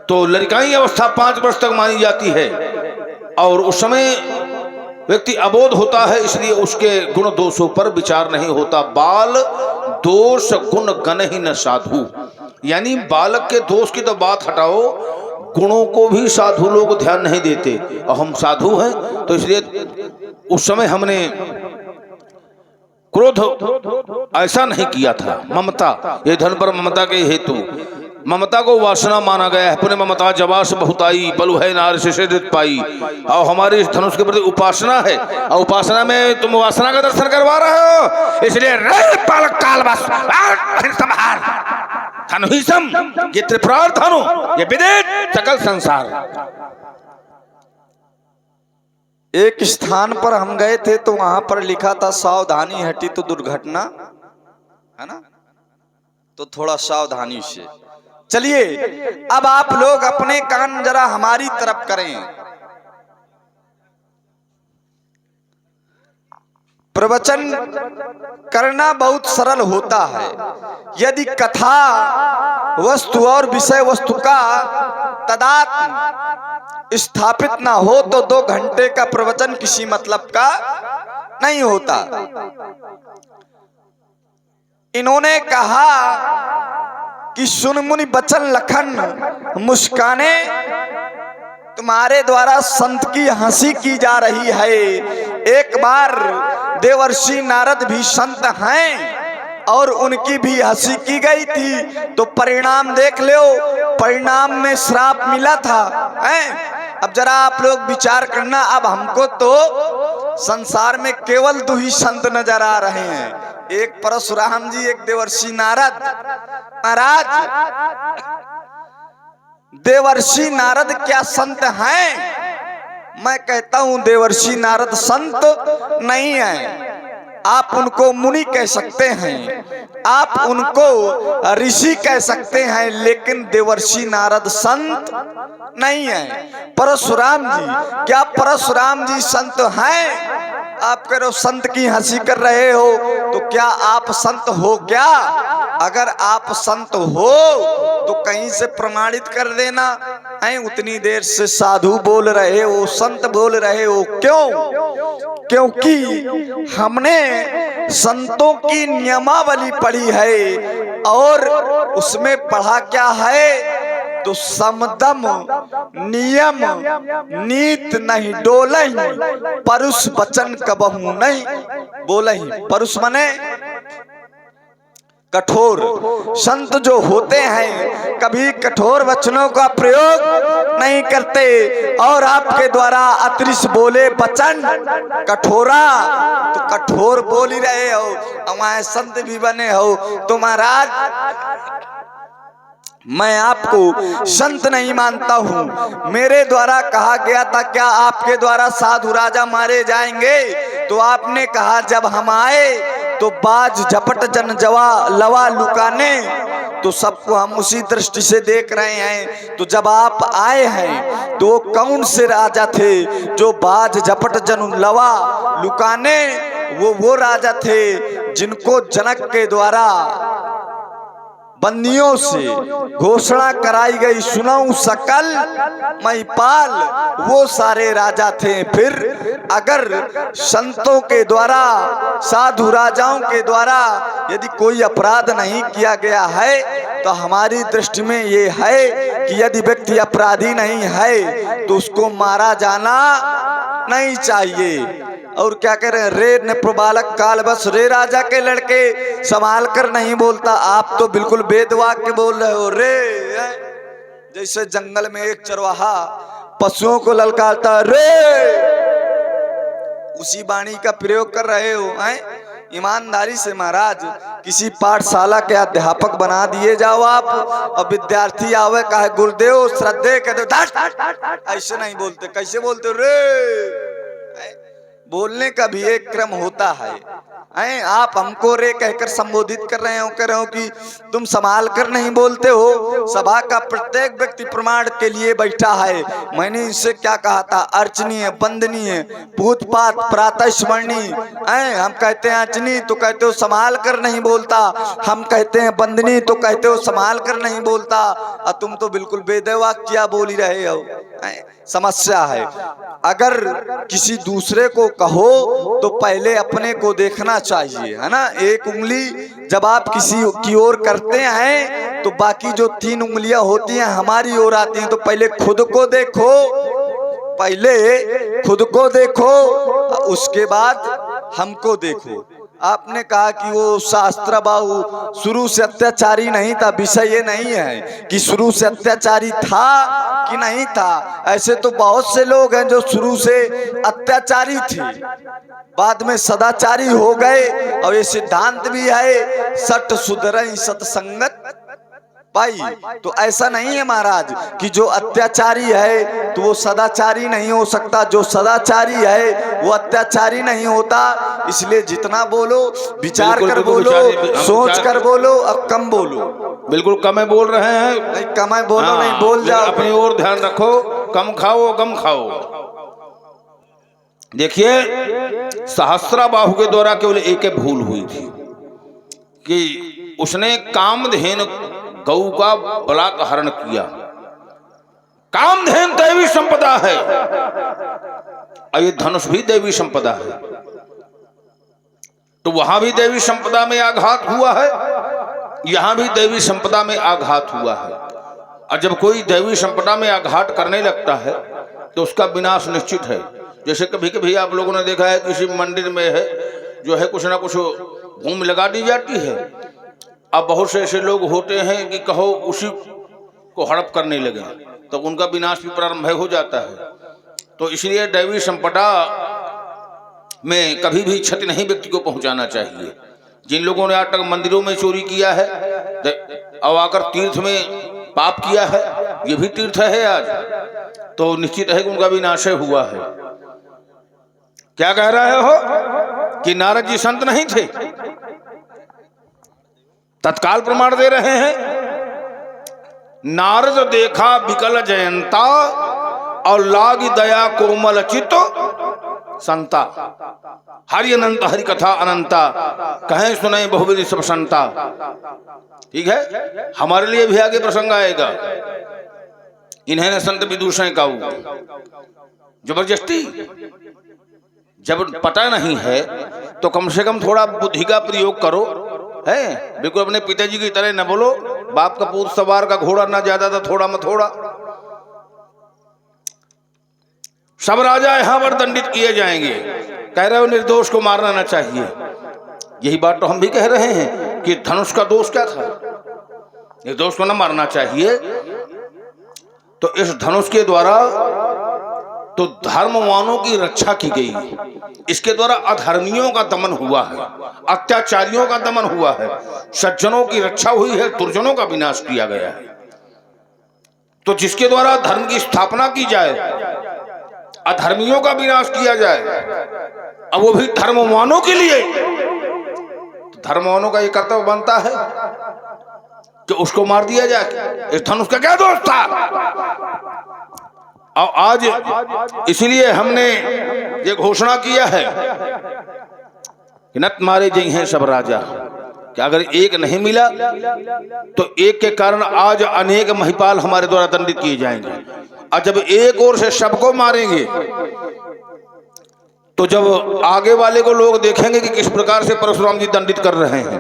तो लड़काई अवस्था 5 वर्ष तक मानी जाती है, और उस समय व्यक्ति अबोध होता है, इसलिए उसके गुण दोषों पर विचार नहीं होता। बाल दोष गुण गण ही न साधु, यानी बालक के दोष की तो बात हटाओ, गुणों को भी साधु लोग ध्यान नहीं देते, और हम साधु हैं। तो इसलिए उस समय हमने क्रोध ऐसा नहीं किया था। ममता, ये धन पर ममता के हेतु ममता को वासना माना गया है। पुण्य ममता जवास बहुताई, बलु है नार से पाई। और हमारी इस धनुष के प्रति उपासना है, और उपासना में तुम वासना का दर्शन करवा रहे हो, इसलिए रे पालक काल बस धनुहिसम, ये त्रिपुरार धनु, ये विदित सकल संसार। एक स्थान पर हम गए थे तो वहां पर लिखा था सावधानी हटी तो दुर्घटना, है ना? तो थोड़ा सावधानी से चलिए। अब आप लोग अपने कान जरा हमारी तरफ करें। प्रवचन करना बहुत सरल होता है, यदि कथा वस्तु और विषय वस्तु का तदात्म स्थापित ना हो तो 2 घंटे का प्रवचन किसी मतलब का नहीं होता। इन्होंने कहा कि सुन मुनि बचन लखन मुस्काने, तुम्हारे द्वारा संत की हंसी की जा रही है। एक बार देवर्षि नारद भी संत हैं और उनकी भी हंसी की गई थी, तो परिणाम देख लो, परिणाम में श्राप मिला था। अब जरा आप लोग विचार करना। अब हमको तो संसार में केवल 2 ही संत नजर आ रहे हैं, एक परशुराम जी, एक देवर्षि नारद। महाराज, देवर्षि नारद क्या संत हैं? मैं कहता हूं देवर्षि नारद संत नहीं है। आप उनको मुनि कह सकते हैं, आप उनको ऋषि कह सकते हैं, लेकिन देवर्षि नारद संत नहीं है। परशुराम जी, क्या परशुराम जी संत हैं? आप कह रहे हो संत की हंसी कर रहे हो, तो क्या आप संत हो क्या? अगर आप संत हो तो कहीं से प्रमाणित कर देना। उतनी देर से साधु बोल रहे हो, संत बोल रहे हो, क्यों? क्योंकि हमने संतों की नियमावली पढ़ी है, और उसमें पढ़ा क्या है? तो समदम नियम नीत नहीं डोलही, परुष वचन कबहू नहीं बोलही। परुष मने कठोर। संत जो होते हैं कभी कठोर वचनों का प्रयोग नहीं करते, और आपके द्वारा अतिरिक्त बोले वचन कठोरा, तो कठोर बोल ही रहे हो, हमारे संत भी बने हो। तो महाराज, मैं आपको संत नहीं मानता हूं। मेरे द्वारा कहा गया था क्या आपके द्वारा साधु राजा मारे जाएंगे? तो आपने कहा जब हम आए तो बाज झपट जन जवा लवा लुकाने, तो सबको हम उसी दृष्टि से देख रहे हैं। तो जब आप आए हैं तो कौन से राजा थे जो बाज झपट जन लवा लुकाने? वो राजा थे जिनको जनक के द्वारा बंदियों से घोषणा कराई गई, सुनाऊं सकल महिपाल, वो सारे राजा थे। फिर अगर संतों के द्वारा, साधु राजाओं के द्वारा यदि कोई अपराध नहीं किया गया है तो हमारी दृष्टि में ये है कि यदि व्यक्ति अपराधी नहीं है तो उसको मारा जाना नहीं चाहिए। और क्या कह रहे हैं, रे नृप बालक काल बस, रे राजा के लड़के संभाल कर नहीं बोलता। आप तो बिल्कुल वेद वाक्य बोल रहे हो रे, जैसे जंगल में एक चरवाहा पशुओं को ललकारता रे, उसी वाणी का प्रयोग कर रहे हो। हैं ईमानदारी से महाराज किसी पाठशाला के अध्यापक बना दिए जाओ आप, और विद्यार्थी आवे कहे गुरुदेव श्रद्धे कहते हो, ऐसे नहीं बोलते। कैसे बोलते हो रे? बोलने का भी एक क्रम होता है। आप हमको रे कहकर संबोधित कर रहे हो, कह रहे हो कि तुम संभाल कर नहीं बोलते हो। सभा का प्रत्येक व्यक्ति प्रमाण के लिए बैठा है। मैंने इनसे क्या कहा था, अर्चनीय, वंदनीय, पूतपात, प्रातः स्मरणीय। हम कहते हैं अर्चनीय तो कहते हो संभाल कर नहीं बोलता, हम कहते हैं वंदनीय तो कहते हो संभाल कर नहीं बोलता, और तुम तो बिल्कुल बेदवाक्या बोल ही रहे हो। समस्या है। अगर किसी दूसरे को कहो तो पहले अपने को देखना चाहिए, है ना। एक उंगली जब आप किसी की ओर करते हैं तो बाकी जो 3 उंगलियां होती हैं हमारी ओर आती हैं। तो पहले खुद को देखो, पहले खुद को देखो, उसके बाद हमको देखो। आपने कहा कि वो शास्त्र बाहु शुरू से अत्याचारी नहीं था। विषय ये नहीं है कि शुरू से अत्याचारी था कि नहीं था। ऐसे तो बहुत से लोग हैं जो शुरू से अत्याचारी थे, बाद में सदाचारी हो गए। और ये सिद्धांत भी है, सट सुधरई सत्संगत पाई। तो ऐसा नहीं है महाराज कि जो अत्याचारी है तो वो सदाचारी नहीं हो सकता, जो सदाचारी है वो अत्याचारी नहीं होता। इसलिए जितना बोलो विचार कर बोलो, सोच कर बोलो, अब कम बोलो। बिल्कुल कम बोल रहे हैं, नहीं कम बोलो, नहीं बोल जाओ। अपनी ओर ध्यान रखो, कम खाओ गम खाओ। देखिए सहस्राबाहु के द्वारा केवल एक भूल हुई थी कि उसने कामधेनु गौ का बलात्कार किया। कामधेनु दैवी संपदा है और ये धनुष भी दैवी संपदा है, तो वहां भी दैवी संपदा में आघात हुआ है, यहां भी दैवी संपदा में आघात हुआ है। और जब कोई दैवी संपदा में आघात करने लगता है तो उसका विनाश निश्चित है। जैसे कभी कभी आप लोगों ने देखा है किसी मंदिर में है जो है कुछ ना कुछ भूमि लगा दी जाती है। अब बहुत से ऐसे लोग होते हैं कि कहो उसी को हड़प करने लगे तो उनका विनाश भी प्रारंभ हो जाता है। तो इसलिए दैवी संपदा में कभी भी क्षति नहीं व्यक्ति को पहुंचाना चाहिए। जिन लोगों ने आज तक मंदिरों में चोरी किया है और आकर तीर्थ में पाप किया है, ये भी तीर्थ है आज, तो निश्चित है कि उनका विनाश हुआ है। क्या कह रहे हो कि नारद जी संत नहीं थे? तत्काल प्रमाण दे रहे हैं। नारद देखा विकल जयंता और लागी दया कोमल चित्त संता। हरि अनंत हरि कथा अनंता, कहें सुने बहुविधि सब संता। ठीक है, हमारे लिए भी आगे प्रसंग आएगा। इन्हें न संत विदूषण का जबरदस्ती, जब पता नहीं है तो कम से कम थोड़ा बुद्धि का प्रयोग करो। है बिल्कुल अपने पिताजी की तरह न बोलो, बाप का पूत सवार का घोड़ा ना ज्यादा था थोड़ा में थोड़ा। सब राजा यहां पर दंडित किए जाएंगे। कह रहे हो निर्दोष को मारना ना चाहिए। यही बात तो हम भी कह रहे हैं कि धनुष का दोष क्या था, निर्दोष को ना मारना चाहिए। तो इस धनुष के द्वारा तो धर्मवानों की रक्षा की गई, इसके द्वारा अधर्मियों का दमन हुआ है, अत्याचारियों का दमन हुआ है, सज्जनों की रक्षा हुई है, दुर्जनों का विनाश किया गया है। तो जिसके द्वारा धर्म की स्थापना की जाए, अधर्मियों का विनाश किया जाए, अब वो भी धर्मवानों के लिए, तो धर्मवानों का ये कर्तव्य बनता है कि उसको मार दिया जाए। इस धनुष का क्या दोष था? और आज इसलिए हमने ये घोषणा किया है कि नत मारे जई हैं सब राजा, कि अगर एक नहीं मिला तो एक के कारण आज अनेक महिपाल हमारे द्वारा दंडित किए जाएंगे, और जब एक ओर से सबको मारेंगे तो जब आगे वाले को लोग देखेंगे कि किस प्रकार से परशुराम जी दंडित कर रहे हैं,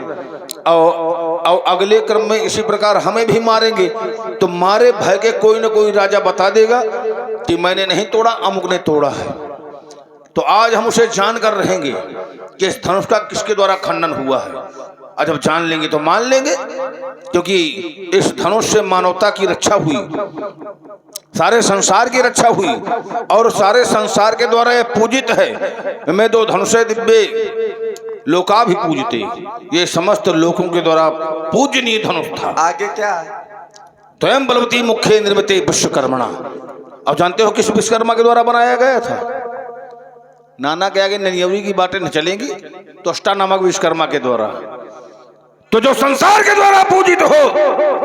और अगले क्रम में इसी प्रकार हमें भी मारेंगे, तो मारे भय के कोई न कोई राजा बता देगा कि मैंने नहीं तोड़ा, अमुक ने तोड़ा है। तो आज हम उसे जान कर रहेंगे कि इस धनुष का किसके द्वारा खंडन हुआ है, और जब जान लेंगे तो मान लेंगे, क्योंकि इस धनुष से मानवता की रक्षा हुई, सारे संसार की रक्षा हुई, और सारे संसार के द्वारा यह पूजित है। मैं दो धनुषे दिव्य लोका भी पूजते, ये समस्त लोकों के द्वारा पूजनीय धनुष था। आगे क्या है? स्वयं बलवती मुख्य निर्मिते विश्वकर्मणा। अब जानते हो किस विश्वकर्मा के द्वारा बनाया गया था? नाना के आगे ननियवरी की बातें न चलेंगी, तो अष्टा नामक विश्वकर्मा के द्वारा। तो जो संसार के द्वारा पूजित हो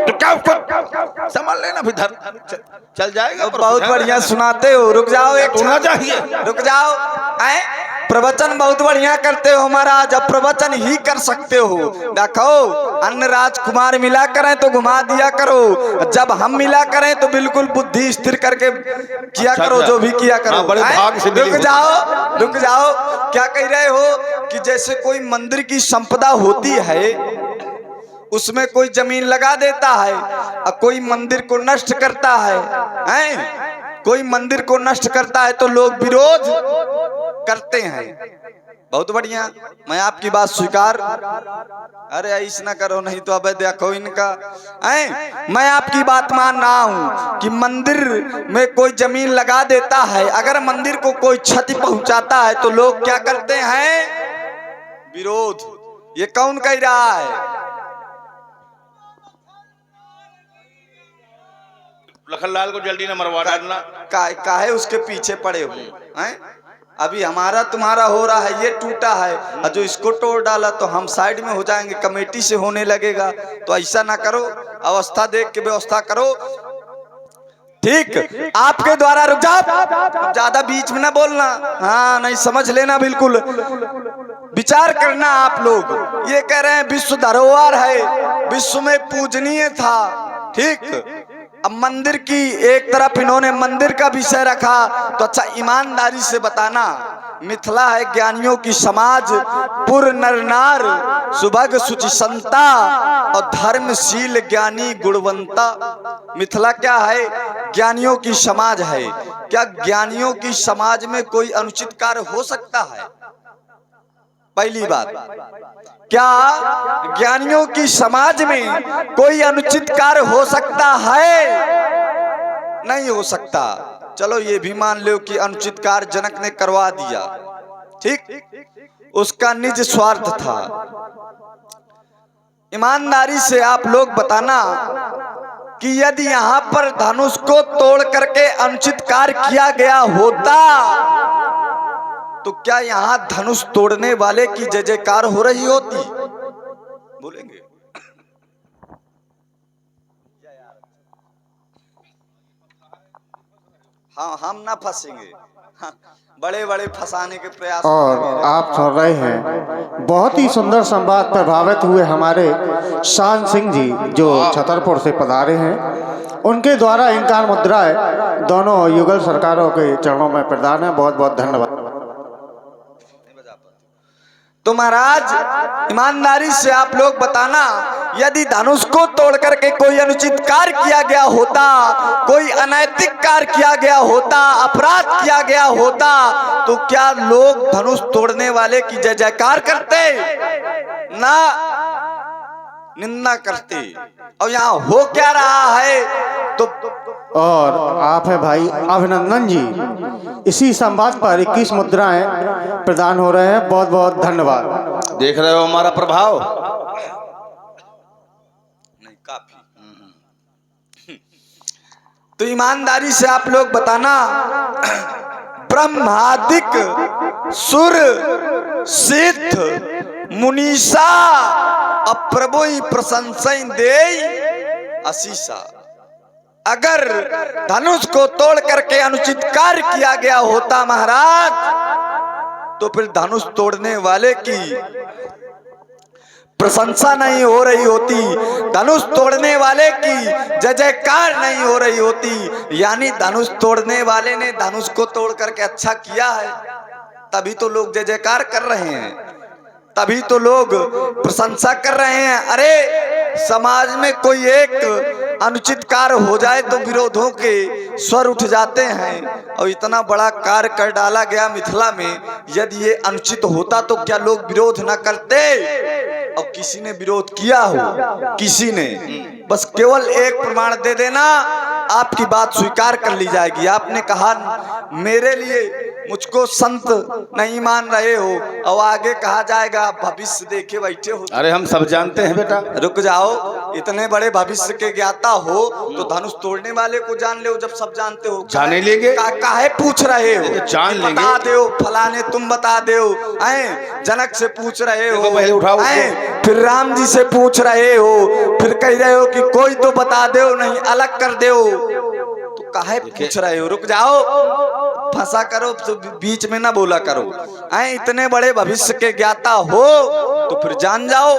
तो क्या उसको समझ लेना, भी चल जाएगा। बहुत बढ़िया सुनाते हो, रुक जाओ, एक होना चाहिए, रुक जाओ। आए प्रवचन बहुत बढ़िया करते हो महाराज, अब प्रवचन ही कर सकते हो। देखो अन्य राजकुमार मिला करें तो घुमा दिया करो, जब हम मिला करें तो बिल्कुल बुद्धि स्थिर करके किया करो, जो भी किया करो। बड़े भाग से रुक जाओ, रुक जाओ। क्या कह रहे हो कि जैसे कोई मंदिर की संपदा होती है, उसमें कोई जमीन लगा देता है और कोई मंदिर को नष्ट करता है, कोई मंदिर को नष्ट करता है तो लोग विरोध करते हैं। बहुत बढ़िया, मैं आपकी बात स्वीकार, अरे ऐसा ना करो नहीं तो अब देखो इनका। मैं आपकी बात मान रहा हूं कि मंदिर में कोई जमीन लगा देता है, अगर मंदिर को कोई क्षति पहुंचाता है तो लोग क्या करते हैं? विरोध। ये कौन कह रहा है? लखनलाल को जल्दी न मरवा डालना। काहे उसके पीछे पड़े हो हैं? अभी हमारा तुम्हारा हो रहा है, ये टूटा है, और जो इसको तोड़ डाला तो हम साइड में हो जाएंगे, कमेटी से होने लगेगा। तो ऐसा ना करो, अवस्था देख के व्यवस्था करो। ठीक, आपके द्वारा, रुक जाओ, ज्यादा बीच में ना बोलना, हाँ नहीं समझ लेना, बिल्कुल विचार करना आप लोग। ये कह रहे हैं विश्व धरोहर है, विश्व में पूजनीय था, ठीक। अब मंदिर की एक तरफ इन्होंने मंदिर का विषय रखा, तो अच्छा ईमानदारी से बताना, मिथिला है ज्ञानियों की समाज, पुर नर नार सुभग सुचि संता और धर्मशील ज्ञानी गुणवंता। मिथिला क्या है? ज्ञानियों की समाज है। क्या ज्ञानियों की समाज में कोई अनुचित कार्य हो सकता है? पहली बात, क्या ज्ञानियों की समाज में कोई अनुचित कार्य हो सकता है? नहीं हो सकता। चलो ये भी मान लो कि अनुचित कार्य जनक ने करवा दिया, ठीक, उसका निज स्वार्थ था। ईमानदारी से आप लोग बताना कि यदि यहां पर धनुष को तोड़ करके अनुचित कार्य किया गया होता तो क्या यहां धनुष तोड़ने वाले की जय जयकार हो रही होती? बोलेंगे? हाँ, हम ना फंसेंगे, हाँ, बड़े बड़े फंसाने के प्रयास। और आप सुन रहे हैं बहुत ही सुंदर संवाद, प्रभावित हुए हमारे शान सिंह जी जो छतरपुर से पधारे हैं, उनके द्वारा इंकार मुद्राएं दोनों युगल सरकारों के चरणों में प्रदान है। बहुत बहुत धन्यवाद। तो महाराज ईमानदारी से आप लोग बताना, यदि धनुष को तोड़ करके कोई अनुचित कार्य किया गया होता, कोई अनैतिक कार्य किया गया होता, अपराध किया गया होता, तो क्या लोग धनुष तोड़ने वाले की जय जयकार करते? ना, निंदा करते। और यहाँ हो क्या रहा है? तो और आप है भाई अभिनंदन जी, इसी संवाद पर 21 मुद्राएं प्रदान हो रहे हैं। बहुत बहुत धन्यवाद। देख रहे हो हमारा प्रभाव? नहीं, काफी। तो ईमानदारी से आप लोग बताना, ब्रह्मादिक सुर सिद्ध मुनीषा अप्रभु प्रशंसा दे आशीषा। अगर धनुष को तोड़ करके अनुचित कार्य किया गया होता महाराज, तो फिर धनुष तोड़ने वाले की प्रशंसा नहीं हो रही होती, धनुष तोड़ने वाले की जय जयकार नहीं हो रही होती, यानी धनुष तोड़ने वाले ने धनुष को तोड़ करके अच्छा किया है, तभी तो लोग जय जयकार कर रहे हैं, तभी तो लोग प्रशंसा कर रहे हैं। अरे समाज में कोई एक अनुचित कार्य हो जाए तो विरोधों के स्वर उठ जाते हैं, और इतना बड़ा कार्य कर डाला गया मिथिला में, यदि ये अनुचित होता तो क्या लोग विरोध न करते? और किसी ने विरोध किया हो, किसी ने, बस केवल एक प्रमाण दे देना, आपकी बात स्वीकार कर ली जाएगी। आपने कहा मेरे लिए मुझको संत नहीं मान रहे हो, और आगे कहा जाएगा भविष्य देखे बैठे हो। अरे हम सब जानते हैं बेटा। रुक जाओ, इतने बड़े भविष्य के ज्ञाता हो तो धनुष तोड़ने वाले को जान ले, जब सब जानते हो जाने लेंगे, काहे पूछ रहे हो? जान लेंगे, बता दो फलाने, तुम बता दो, जनक से पूछ रहे हो, पहले उठाओ, फिर राम जी से पूछ रहे हो, फिर कह रहे हो कि कोई तो बता दो, नहीं अलग कर दो, तो काहे पूछ रहे हो? रुक जाओ, फंसा करो तो बीच में ना बोला करो। इतने बड़े भविष्य के ज्ञाता हो तो फिर जान जाओ,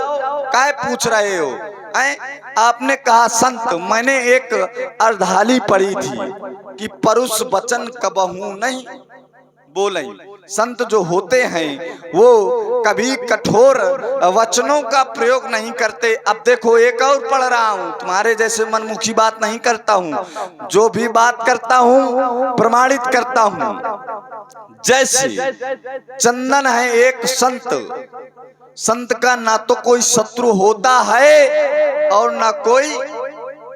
काहे पूछ रहे हो? आपने कहा संत, मैंने एक अर्धाली पढ़ी थी कि परुष वचन कबहू नहीं बोले। संत जो होते हैं वो कभी कठोर वचनों का प्रयोग नहीं करते। अब देखो, एक और पढ़ रहा हूँ, तुम्हारे जैसे मनमुखी बात नहीं करता हूँ, जो भी बात करता हूँ प्रमाणित करता हूँ। जैसे चंदन है एक संत, संत का ना तो कोई शत्रु होता है और ना कोई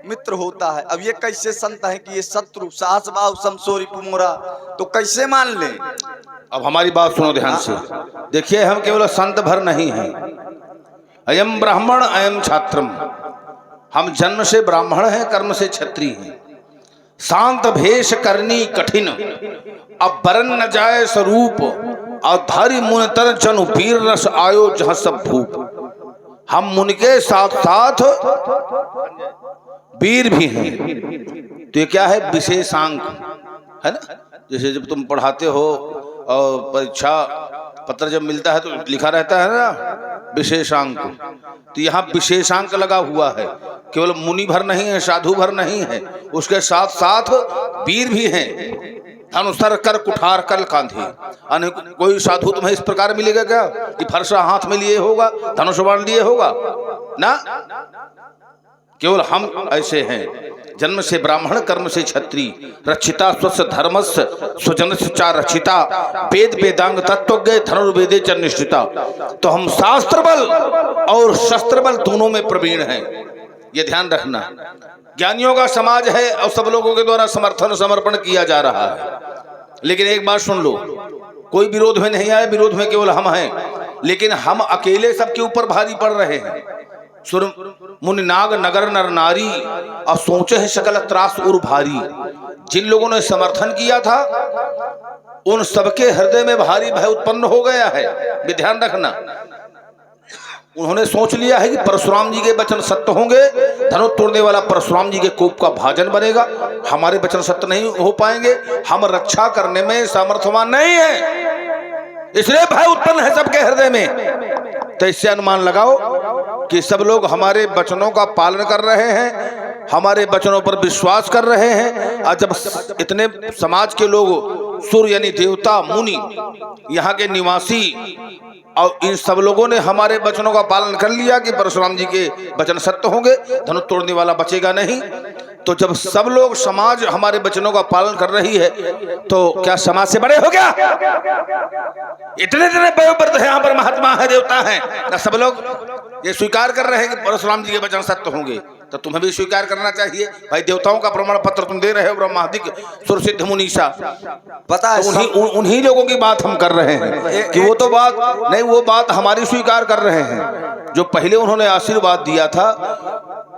मित्र होता है। अब ये कैसे संत है कि ये शत्रु? सास बाव समसोरी पुमोरा, तो कैसे मान ले? अब हमारी बात सुनो ध्यान से। देखिए, हम केवल संत भर नहीं हैं, अयम ब्राह्मण अयम छात्रम, हम जन्म से ब्राह्मण हैं, कर्म से क्षत्रिय हैं। शांत भेष करनी कठिन, अब बरन न जाए स्वरूप, अधारी मुन तर जनु पीर रस आयो जहाँ सब भूप। हम मुन के साथ साथ वीर भी हैं। तो ये क्या है? विशेषांक है ना। जैसे जब तुम पढ़ाते हो और परीक्षा पत्र जब मिलता है तो लिखा रहता है ना विशेषांक, तो यहाँ विशेषांक लगा हुआ है। केवल मुनि भर नहीं है, साधु भर नहीं है, उसके साथ साथ वीर भी हैं। धनुषर कर कुठार कल कांधे। कोई साधु तुम्हें इस प्रकार मिलेगा क्या कि फरसा हाथ में लिए होगा, धनुष बाण लिए होगा ना। केवल हम ऐसे हैं, जन्म से ब्राह्मण कर्म से क्षत्रिय, रक्षिता स्वस्य धर्मस्य स्वजनस्य च रक्षिता, वेद वेदांग तत्वज्ञ धनुर्वेदे च निष्ठिता। तो हम शास्त्र बल और शस्त्र बल दोनों में प्रवीण हैं, ये ध्यान रखना। ज्ञानियों का समाज है और सब लोगों के द्वारा समर्थन समर्पण किया जा रहा है। लेकिन एक बात सुन लो, कोई विरोध में नहीं आए, विरोध में केवल हम हैं, लेकिन हम अकेले सबके ऊपर भारी पड़ रहे हैं। सुर मुनि नाग नगर नर नारी, और सोचे है सकल त्रास उर भारी। जिन लोगों ने समर्थन किया था उन सबके हृदय में भारी भय उत्पन्न हो गया है, ये ध्यान रखना। उन्होंने सोच लिया है कि परशुराम जी के वचन सत्य होंगे, धनुष तोड़ने वाला परशुराम जी के कोप का भाजन बनेगा, हमारे वचन सत्य नहीं हो पाएंगे, हम रक्षा करने में सामर्थ्यवान नहीं है, इसलिए भय उत्पन्न है सबके हृदय में। तो इससे अनुमान लगाओ कि सब लोग हमारे वचनों का पालन कर रहे हैं, हमारे वचनों पर विश्वास कर रहे हैं। और जब इतने समाज के लोग, सूर्य यानी देवता, मुनि, यहाँ के निवासी, और इन सब लोगों ने हमारे वचनों का पालन कर लिया कि परशुराम जी के वचन सत्य होंगे, धनुष तोड़ने वाला बचेगा नहीं। तो जब सब लोग, समाज हमारे वचनों का पालन कर रही है, तो क्या समाज से बड़े हो गया? इतने वयोवृद्ध है यहाँ पर, महात्मा है, देवता है, ना सब लोग ये स्वीकार कर रहे हैं कि परशुराम जी के वचन सत्य होंगे। तो तुम्हें भी स्वीकार करना चाहिए भाई। देवताओं का प्रमाण पत्र तुम दे रहे हो, ब्रह्मादिक सुरसिद्ध मुनीषा, पता है, उन्हीं लोगों की बात हम कर रहे हैं कि वो तो बात नहीं, वो बात हमारी स्वीकार कर रहे हैं। जो पहले उन्होंने आशीर्वाद दिया था,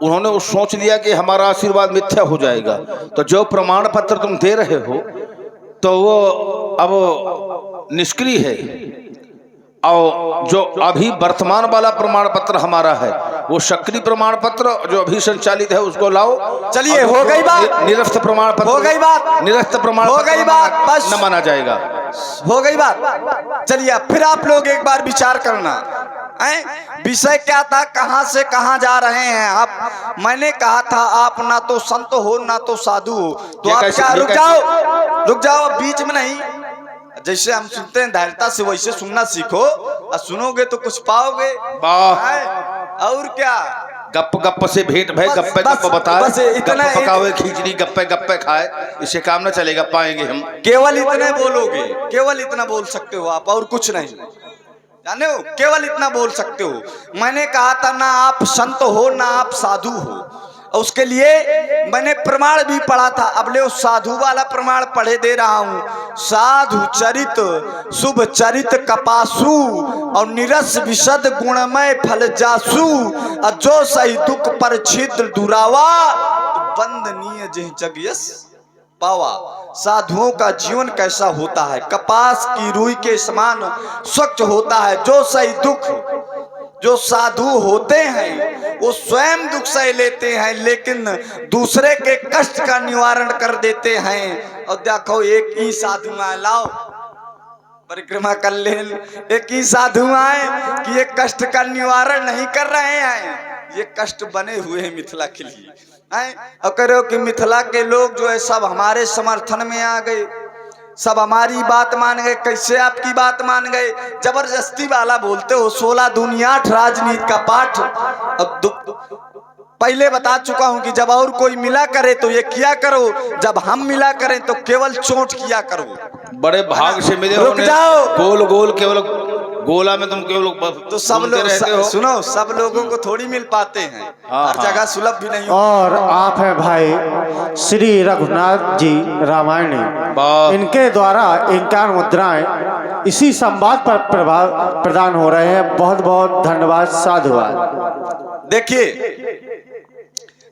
उन्होंने वो सोच लिया कि हमारा आशीर्वाद मिथ्या हो जाएगा। तो जो प्रमाण पत्र तुम दे रहे हो तो वो अब निष्क्रिय है, और जो अभी वर्तमान वाला प्रमाण पत्र हमारा है वो सक्रिय प्रमाण पत्र जो अभी संचालित है उसको लाओ। चलिए, हो गई बात, निरस्त प्रमाण पत्र हो गई बात, निरस्त प्रमाण हो गई बात, बस न माना जाएगा, हो गई बात। चलिए, फिर आप लोग एक बार विचार करना। विषय क्या था, कहां से कहां जा रहे हैं आप? मैंने कहा था आप ना तो संत हो ना तो साधु हो, तो आप क्या रुक जाओ बीच में नहीं। जैसे हम सुनते हैं धैर्यता से, वैसे सुनना सीखो, और सुनोगे तो कुछ पाओगे। और क्या, गप गप से भेंट भाई, गप्पे गप बताए, बस इतना गप पकावे खिचड़ी, गप्पे गप्पे खाए, इससे काम ना चलेगा, पाएंगे हम। केवल इतने बोलोगे, केवल इतना बोल सकते हो आप, और कुछ नहीं जाने हो, केवल इतना बोल सकते हो। मैंने कहा था ना आप संत हो ना आप साधु हो, और उसके लिए मैंने प्रमाण भी पढ़ा था। अब ले साधु वाला प्रमाण पढ़े दे रहा हूं। साधु चरित शुभ चरित कपासु, और निरस विशद गुणमय फल जासु, और जो सही दुख पर छिद्र दुरावा, बंदनीय जिह जग यस पावा। साधुओं का जीवन कैसा होता है? कपास की रुई के समान स्वच्छ होता है। जो सही दुख, जो साधु होते हैं वो स्वयं दुख सह लेते हैं, लेकिन दूसरे के कष्ट का निवारण कर देते हैं। और देखो एक ही साधु आए, लाओ परिक्रमा कर ले, एक ही साधु आए कि ये कष्ट का निवारण नहीं कर रहे हैं, ये कष्ट बने हुए हैं मिथिला के लिए। और करो कि मिथिला के लोग जो है सब हमारे समर्थन में आ गए, सब हमारी बात मान गए। कैसे आपकी बात मान गए? जबरदस्ती वाला बोलते हो। 16 दुनिया 8 राजनीति का पाठ। अब पहले बता चुका हूं कि जब और कोई मिला करे तो ये किया करो, जब हम मिला करें तो केवल चोट किया करो। बड़े भाग से मिले, रुक जाओ, गोल गोल केवल गोला में तुम केवल तो सब लोग सुनो, सब लोगों को थोड़ी मिल पाते हैं, हर जगह सुलभ भी नहीं। और आप हैं भाई श्री रघुनाथ जी रामायणी, इनके द्वारा 51 मुद्राएं इसी संवाद पर प्रदान हो रहे हैं। बहुत बहुत धन्यवाद, साधुवाद। देखिए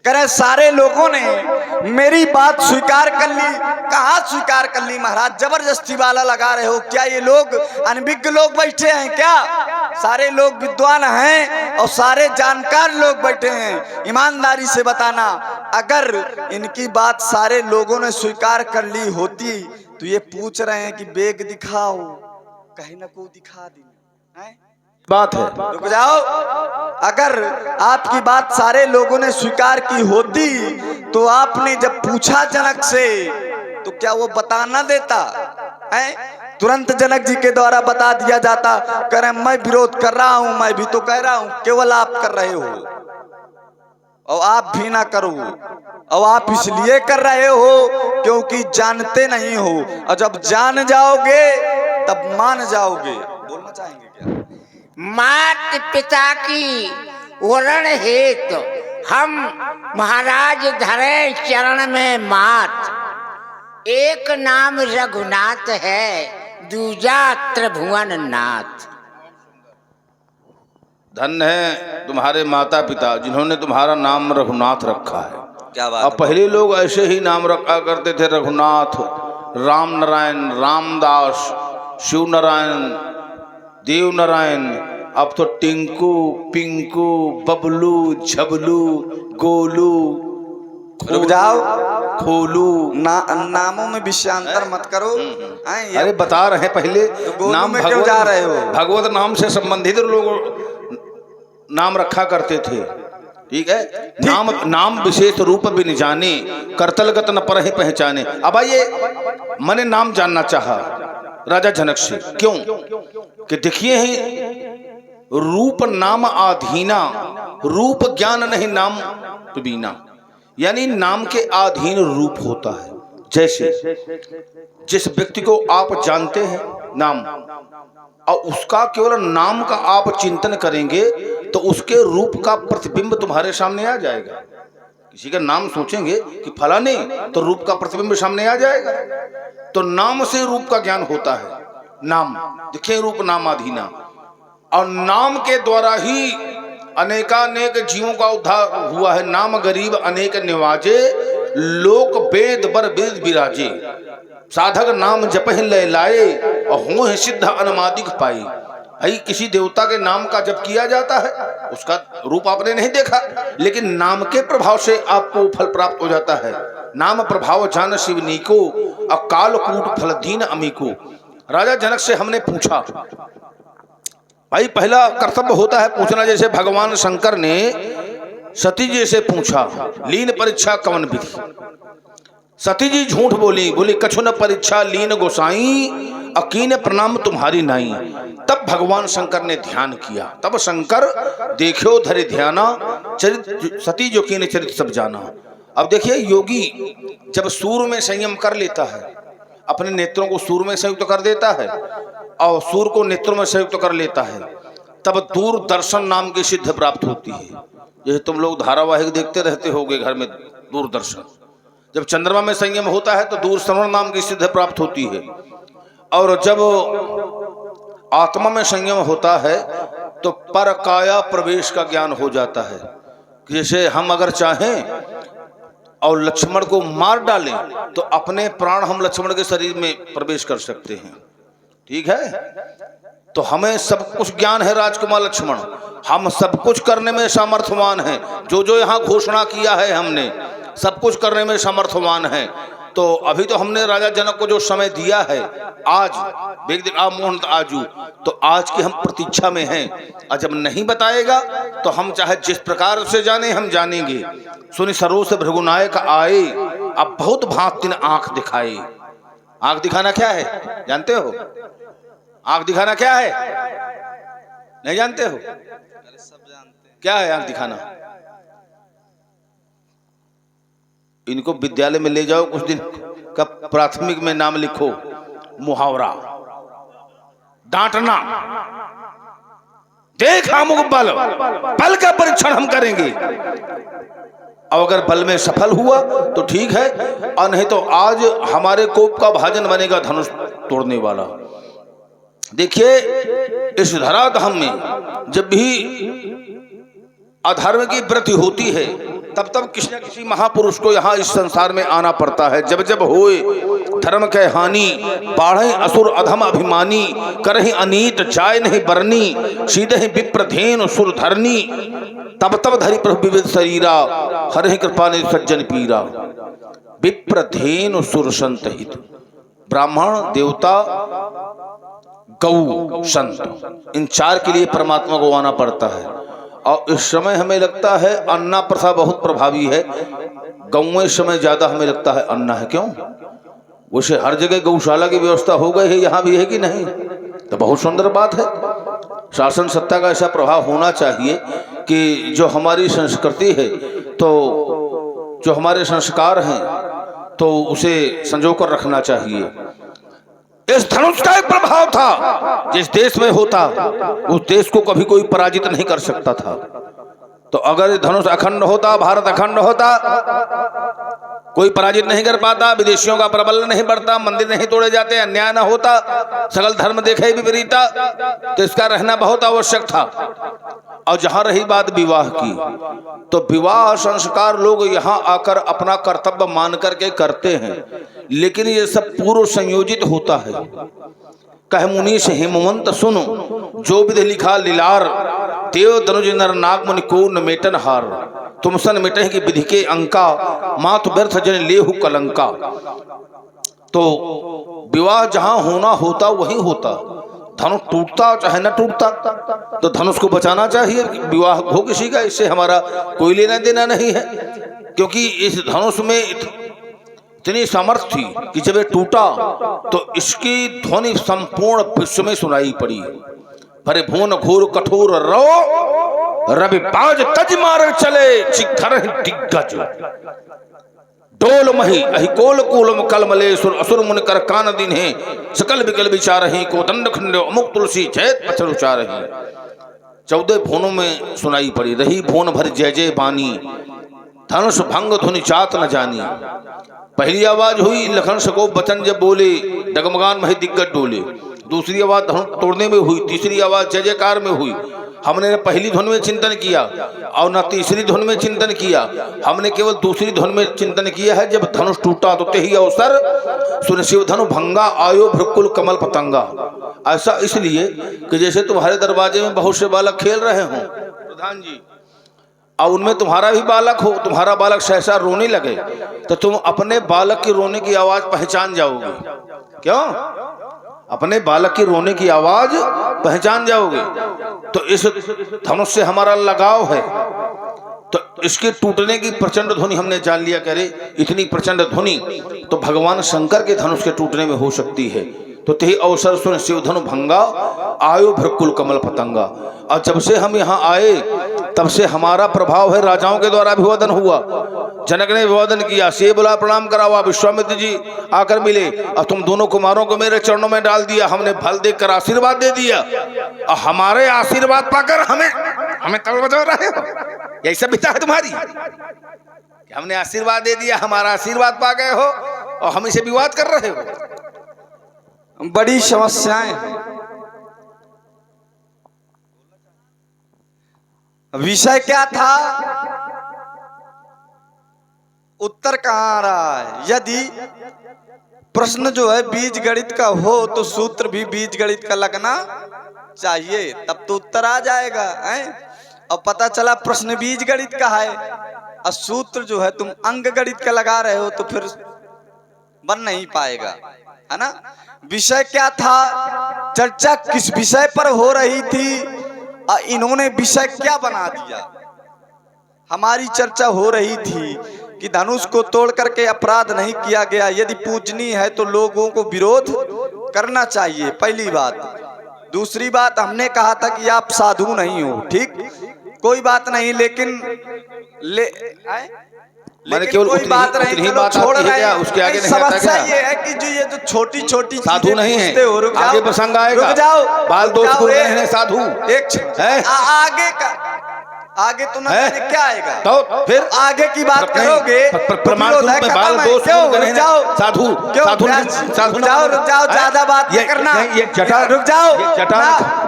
करे सारे लोगों ने मेरी बात स्वीकार कर ली। कहाँ स्वीकार कर ली महाराज? जबरदस्ती वाला लगा रहे हो क्या? ये लोग अनभिज्ञ लोग बैठे हैं क्या? सारे लोग विद्वान हैं और सारे जानकार लोग बैठे हैं। ईमानदारी से बताना, अगर इनकी बात सारे लोगों ने स्वीकार कर ली होती तो ये पूछ रहे हैं कि बेग दिखाओ, कहीं ना को दिखा दी बात है। रुक जाओ, अगर आपकी बात सारे लोगों ने स्वीकार की होती तो आपने जब पूछा जनक से तो क्या वो बता ना देता है? तुरंत जनक जी के द्वारा बता दिया जाता। कह रहे मैं विरोध कर रहा हूं, मैं भी तो कह रहा हूं, केवल आप कर रहे हो और आप भी ना करो। और आप इसलिए कर रहे हो क्योंकि जानते नहीं हो, और जब जान जाओगे तब मान जाओगे। बोलना चाहेंगे क्या? मात पिता की वरण हेतु हम महाराज धरे चरण में मात। एक नाम रघुनाथ है, दूजा त्रिभुवन नाथ। धन्य है तुम्हारे माता पिता जिन्होंने तुम्हारा नाम रघुनाथ रखा है। क्या बात? अब पहले लोग ऐसे ही नाम रखा करते थे, रघुनाथ, राम नारायण, रामदास, शिव नारायण, देव नारायण। अब तो टिंकू, पिंकू, बबलू, झबलू, गोलू, रुक जाओ, खोलू, नामों में विषयांतर मत करो। अरे बता रहे हैं पहले नाम में क्यों जा रहे हो? भगवत नाम से संबंधित लोग नाम रखा करते थे। ठीक है, नाम विशेष रूप भी नहीं जाने, करतलगत न पर ही पहचाने। अब आइए, मैंने नाम जानना चाहा राजा जनक से। क्यों? कि देखिए ही रूप नाम आधीना, रूप ज्ञान नहीं नाम बिना, यानी नाम के अधीन रूप होता है। जैसे जिस व्यक्ति को आप जानते हैं नाम, और उसका केवल नाम का आप चिंतन करेंगे तो उसके रूप का प्रतिबिंब तुम्हारे सामने आ जाएगा। किसी का नाम सोचेंगे कि फलाने, तो रूप का प्रतिबिंब सामने आ जाएगा। तो नाम से रूप का ज्ञान होता है। नाम देखिए, रूप नामाधीना, और नाम के द्वारा ही अनेकानेक जीवों का उद्धार हुआ है। नाम गरीब अनेक निवाजे, लोक वेद बर वेद विराजे। साधक नाम जपहि लय लाए, और हों सिद्ध अनुमादिक पाई। भाई किसी देवता के नाम का जप किया जाता है, उसका रूप आपने नहीं देखा, लेकिन नाम के प्रभाव से आपको फल प्राप्त हो जाता है। नाम प्रभाव जान शिवनी को, अकाल कूट फल दीन अमी को। राजा जनक से हमने पूछा भाई पहला कर्तव्य होता है पूछना, जैसे भगवान शंकर ने सती जी से पूछा लीन परीक्षा कवन विधि। सती जी झूठ बोली, बोली कछु न परीक्षा लीन गोसाई, अकीन प्रणाम तुम्हारी नाई। तब भगवान शंकर ने ध्यान किया, तब शंकर देखो धरे ध्याना, चरित सती जो कीन चरित सब जाना। अब देखिए योगी जब सूर में संयम कर लेता है, अपने नेत्रों को सूर में संयुक्त कर देता है और सूर को नेत्रों में संयुक्त कर लेता है, तब दूरदर्शन नाम की सिद्ध प्राप्त होती है। जैसे तुम लोग धारावाहिक देखते रहते होगे घर में दूरदर्शन, जब चंद्रमा में संयम होता है तो दूरश्रवण नाम की सिद्ध प्राप्त होती है, और जब आत्मा में संयम होता है तो पर काया प्रवेश का ज्ञान हो जाता है। जैसे हम अगर चाहें और लक्ष्मण को मार डालें तो अपने प्राण हम लक्ष्मण के शरीर में प्रवेश कर सकते हैं, ठीक है। तो हमें सब कुछ ज्ञान है राजकुमार लक्ष्मण, हम सब कुछ करने में सामर्थ्यवान हैं। जो जो यहाँ घोषणा किया है हमने सब कुछ करने में सामर्थ्यवान है। तो अभी तो हमने राजा जनक को जो समय दिया है, आज मोहन आजू, तो आज की हम प्रतीक्षा में हैं, और जब नहीं बताएगा तो हम चाहे जिस प्रकार से जाने हम जानेंगे। सुनि सरोस भृगुनायक आए, अब बहुत भांति आंख दिखाए। आंख दिखाना क्या है जानते हो? आंख दिखाना क्या है नहीं जानते हो? क्या है आंख दिखाना? इनको विद्यालय में ले जाओ, कुछ दिन का प्राथमिक में नाम लिखो, मुहावरा, डांटना, देख अमुक बल, बल का परीक्षण हम करेंगे। अब अगर बल में सफल हुआ तो ठीक है, और नहीं तो आज हमारे कोप का भाजन बनेगा धनुष तोड़ने वाला। देखिए इस धराधाम में जब भी अधर्म की वृद्धि होती है तब तब किसी न किसी महापुरुष को यहाँ इस संसार में आना पड़ता है। जब जब होए धर्म के हानि, बाढ़े असुर अधम अभिमानी, करहि अनीत जाय नहीं बरनी, सीधे विप्रधेन सुर धरनी, तब तब धरि प्रभु विविध शरीरा, हरि कृपा ने सज्जन पीरा। विप्रधेन सुर संत हित, ब्राह्मण देवता गौ संत, इन चार के लिए परमात्मा को आना पड़ता है। और इस समय हमें लगता है अन्ना प्रथा बहुत प्रभावी है, गौएं इस समय ज्यादा हमें लगता है अन्ना है। क्यों? वैसे हर जगह गौशाला की व्यवस्था हो गई है, यहाँ भी है कि नहीं? तो बहुत सुंदर बात है। शासन सत्ता का ऐसा प्रभाव होना चाहिए कि जो हमारी संस्कृति है, तो जो हमारे संस्कार हैं, तो उसे संजो कर रखना चाहिए। इस धनुष का एक प्रभाव था, जिस देश में होता उस देश को कभी कोई पराजित नहीं कर सकता था। तो अगर धनुष अखंड होता, भारत अखंड होता, कोई पराजित नहीं कर पाता, विदेशियों का प्रबल नहीं बढ़ता, मंदिर नहीं तोड़े जाते, अन्याय न होता, सकल धर्म देखे विपरीता, तो इसका रहना बहुत आवश्यक था। और जहां रही बात विवाह की, तो विवाह संस्कार लोग यहाँ आकर अपना कर्तव्य मान करके करते हैं, लेकिन ये सब पूर्व संयोजित होता है। कह मुनीष हेमवंत सुनो, जो विधि लिखा लीलार, देव तनुज नर नाग मुनि को न मेटन हार, तुम सन मिटे की विधि के अंका, मात व्यर्थ जन लेहु कलंका। तो विवाह जहां होना होता वहीं होता, धनुष टूटता चाहे न टूटता, तो धनुष को बचाना चाहिए। विवाह हो किसी का, इससे हमारा कोई लेना देना नहीं है, क्योंकि इस धनुष में इतनी सामर्थ्य थी कि जब ये टूटा तो इसकी ध्वनि संपूर्ण विश्व में सुनाई पड़ी। भरे भुवन घोर कठोर रो, रवि बाज तज मार चले, चिखर दिग्गज डोल मही अहिकोल कूलम कलमलेश्वर, असुर मुन कर कान दिन है, सकल विकल विचार ही को दंड खंड अमुक तुलसी जैत पचर उचार ही। 14 भुवनों में सुनाई पड़ी, रही भुवन भर जय जय बानी, धनुष भंग धुनि चात न जानी। पहली आवाज हुई लखन सको बचन जब बोले, डगमगान मही दिग्गज डोले। दूसरी आवाज धनुष तोड़ने में हुई, तीसरी आवाज जय जयकार में हुई। हमने न पहली धुन में चिंतन किया और न तीसरी धुन में चिंतन किया, हमने केवल दूसरी धुन में चिंतन किया है। जब धनुष टूटा तो तेही अवसर सुन शिव धनु भंगा, आयो भृकुल कमल पतंगा। ऐसा इसलिए कि जैसे तुम्हारे दरवाजे में बहुत से बालक खेल रहे हों प्रधान जी, और उनमें तुम्हारा भी बालक हो, तुम्हारा बालक सहसा रोने लगे, तो तुम अपने बालक के रोने की आवाज पहचान जाओगे। क्यों? अपने बालक की रोने की आवाज पहचान जाओगे। तो इस धनुष से हमारा लगाव है, तो इसके टूटने की प्रचंड ध्वनि हमने जान लिया। कह रहे इतनी प्रचंड ध्वनि तो भगवान शंकर के धनुष के टूटने में हो सकती है। तो तेहि अवसर सुन शिव धनु भंगा, आयो भृकुल कमल पतंगा। और जब से हम यहाँ आए तब से हमारा प्रभाव है, राजाओं के द्वारा अभिवादन हुआ। जनक ने अभिवादन किया, से बोला प्रणाम करावा, विश्वामित्र जी आकर मिले और तुम दोनों कुमारों को मेरे चरणों में डाल दिया। हमने फल देकर आशीर्वाद दे दिया और हमारे आशीर्वाद पाकर हमें तल बजा रहे हो। यही सभ्यता है तुम्हारी कि हमने आशीर्वाद दे दिया, हमारा आशीर्वाद पा गए हो और हम इसे विवाद कर रहे हो। बड़ी समस्याएं हैं। विषय क्या था, उत्तर कहां आ रहा है। यदि प्रश्न जो है बीज गणित का हो तो सूत्र भी बीज गणित का लगना चाहिए, तब तो उत्तर आ जाएगा है? और पता चला प्रश्न बीज गणित का है और सूत्र जो है तुम अंक गणित का लगा रहे हो, तो फिर बन नहीं पाएगा, है ना। विषय क्या था, चर्चा किस विषय पर हो रही थी और इन्होंने विषय क्या बना दिया। हमारी चर्चा हो रही थी कि धनुष को तोड़ करके अपराध नहीं किया गया, यदि पूजनीय है तो लोगों को विरोध करना चाहिए, पहली बात। दूसरी बात, हमने कहा था कि आप साधु नहीं हो, ठीक, कोई बात नहीं, लेकिन मैंने केवल कोई बात नहीं, चलो छोड़ रहे हैं। उसके आगे नहीं समस्या ये है कि जो ये जो छोटी छोटी साधु नहीं है, आगे प्रसंग आएगा, रुक जाओ, बाल दोस्त को हैं साधु एक है? आगे का आगे तो ना क्या आएगा, तो फिर आगे की बात करोगे, प्रमाण रूप में बाल दोस्त साधु रुक जाओ, ज्यादा बात नहीं करना, ये जटा, रुक जाओ,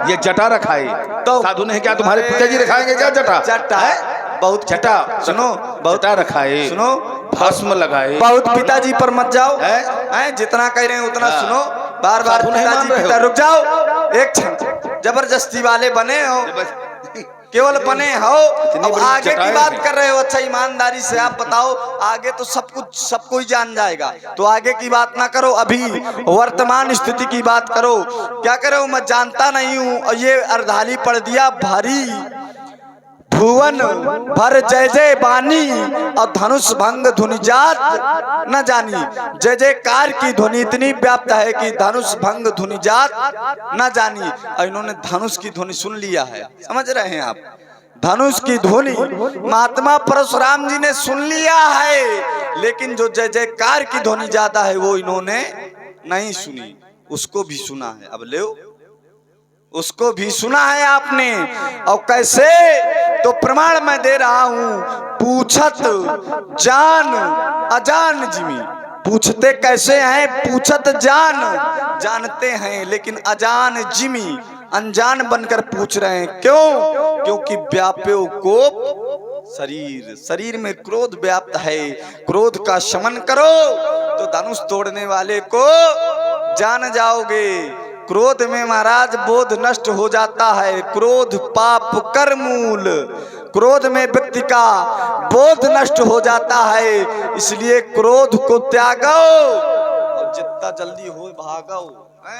ये जटा रखाए तो साधु नहीं, क्या तुम्हारे पिताजी रखाएंगे क्या जटा? जटा बहुत जटा, सुनो, बहुत जटा रखाए, सुनो, भस्म लगाए, बहुत पिताजी पर मत जाओ, है जितना कह रहे हैं उतना सुनो, बार बार पिताजी, रुक जाओ एक क्षण, जबरदस्ती वाले बने हो, केवल बने हो, अब आगे की बात कर रहे हो। अच्छा ईमानदारी से आप बताओ, आगे तो सब कुछ सबको ही जान जाएगा, तो आगे की बात ना करो, अभी वर्तमान स्थिति की बात करो। क्या करो, मैं जानता नहीं हूँ, और ये अर्धाली पढ़ दिया भारी, भुवन भर जय जय बानी और धनुष भंग धुनि जात न जानी। जय जयकार की ध्वनि इतनी व्याप्त है कि धनुष भंग धुनि जात न जानी। और इन्होंने धनुष की ध्वनि सुन लिया है, समझ रहे हैं आप, धनुष की ध्वनि महात्मा परशुराम जी ने सुन लिया है, लेकिन जो जय जयकार की ध्वनि ज्यादा है वो इन्होंने नहीं सुनी, उसको भी सुना है। अब ले उसको भी सुना है आपने, और कैसे, तो प्रमाण मैं दे रहा हूं, पूछत जान अजान जिमी। पूछते कैसे हैं, पूछत जानते हैं, लेकिन अजान जिमी, अनजान बनकर पूछ रहे हैं। क्यों? क्योंकि व्याप्यो कोप शरीर में क्रोध व्याप्त है, क्रोध का शमन करो तो धनुष तोड़ने वाले को जान जाओगे। क्रोध में महाराज बोध नष्ट हो जाता है, क्रोध पाप कर मूल, क्रोध में व्यक्ति का बोध नष्ट हो जाता है, इसलिए क्रोध को त्यागो और जितना जल्दी हो भागो।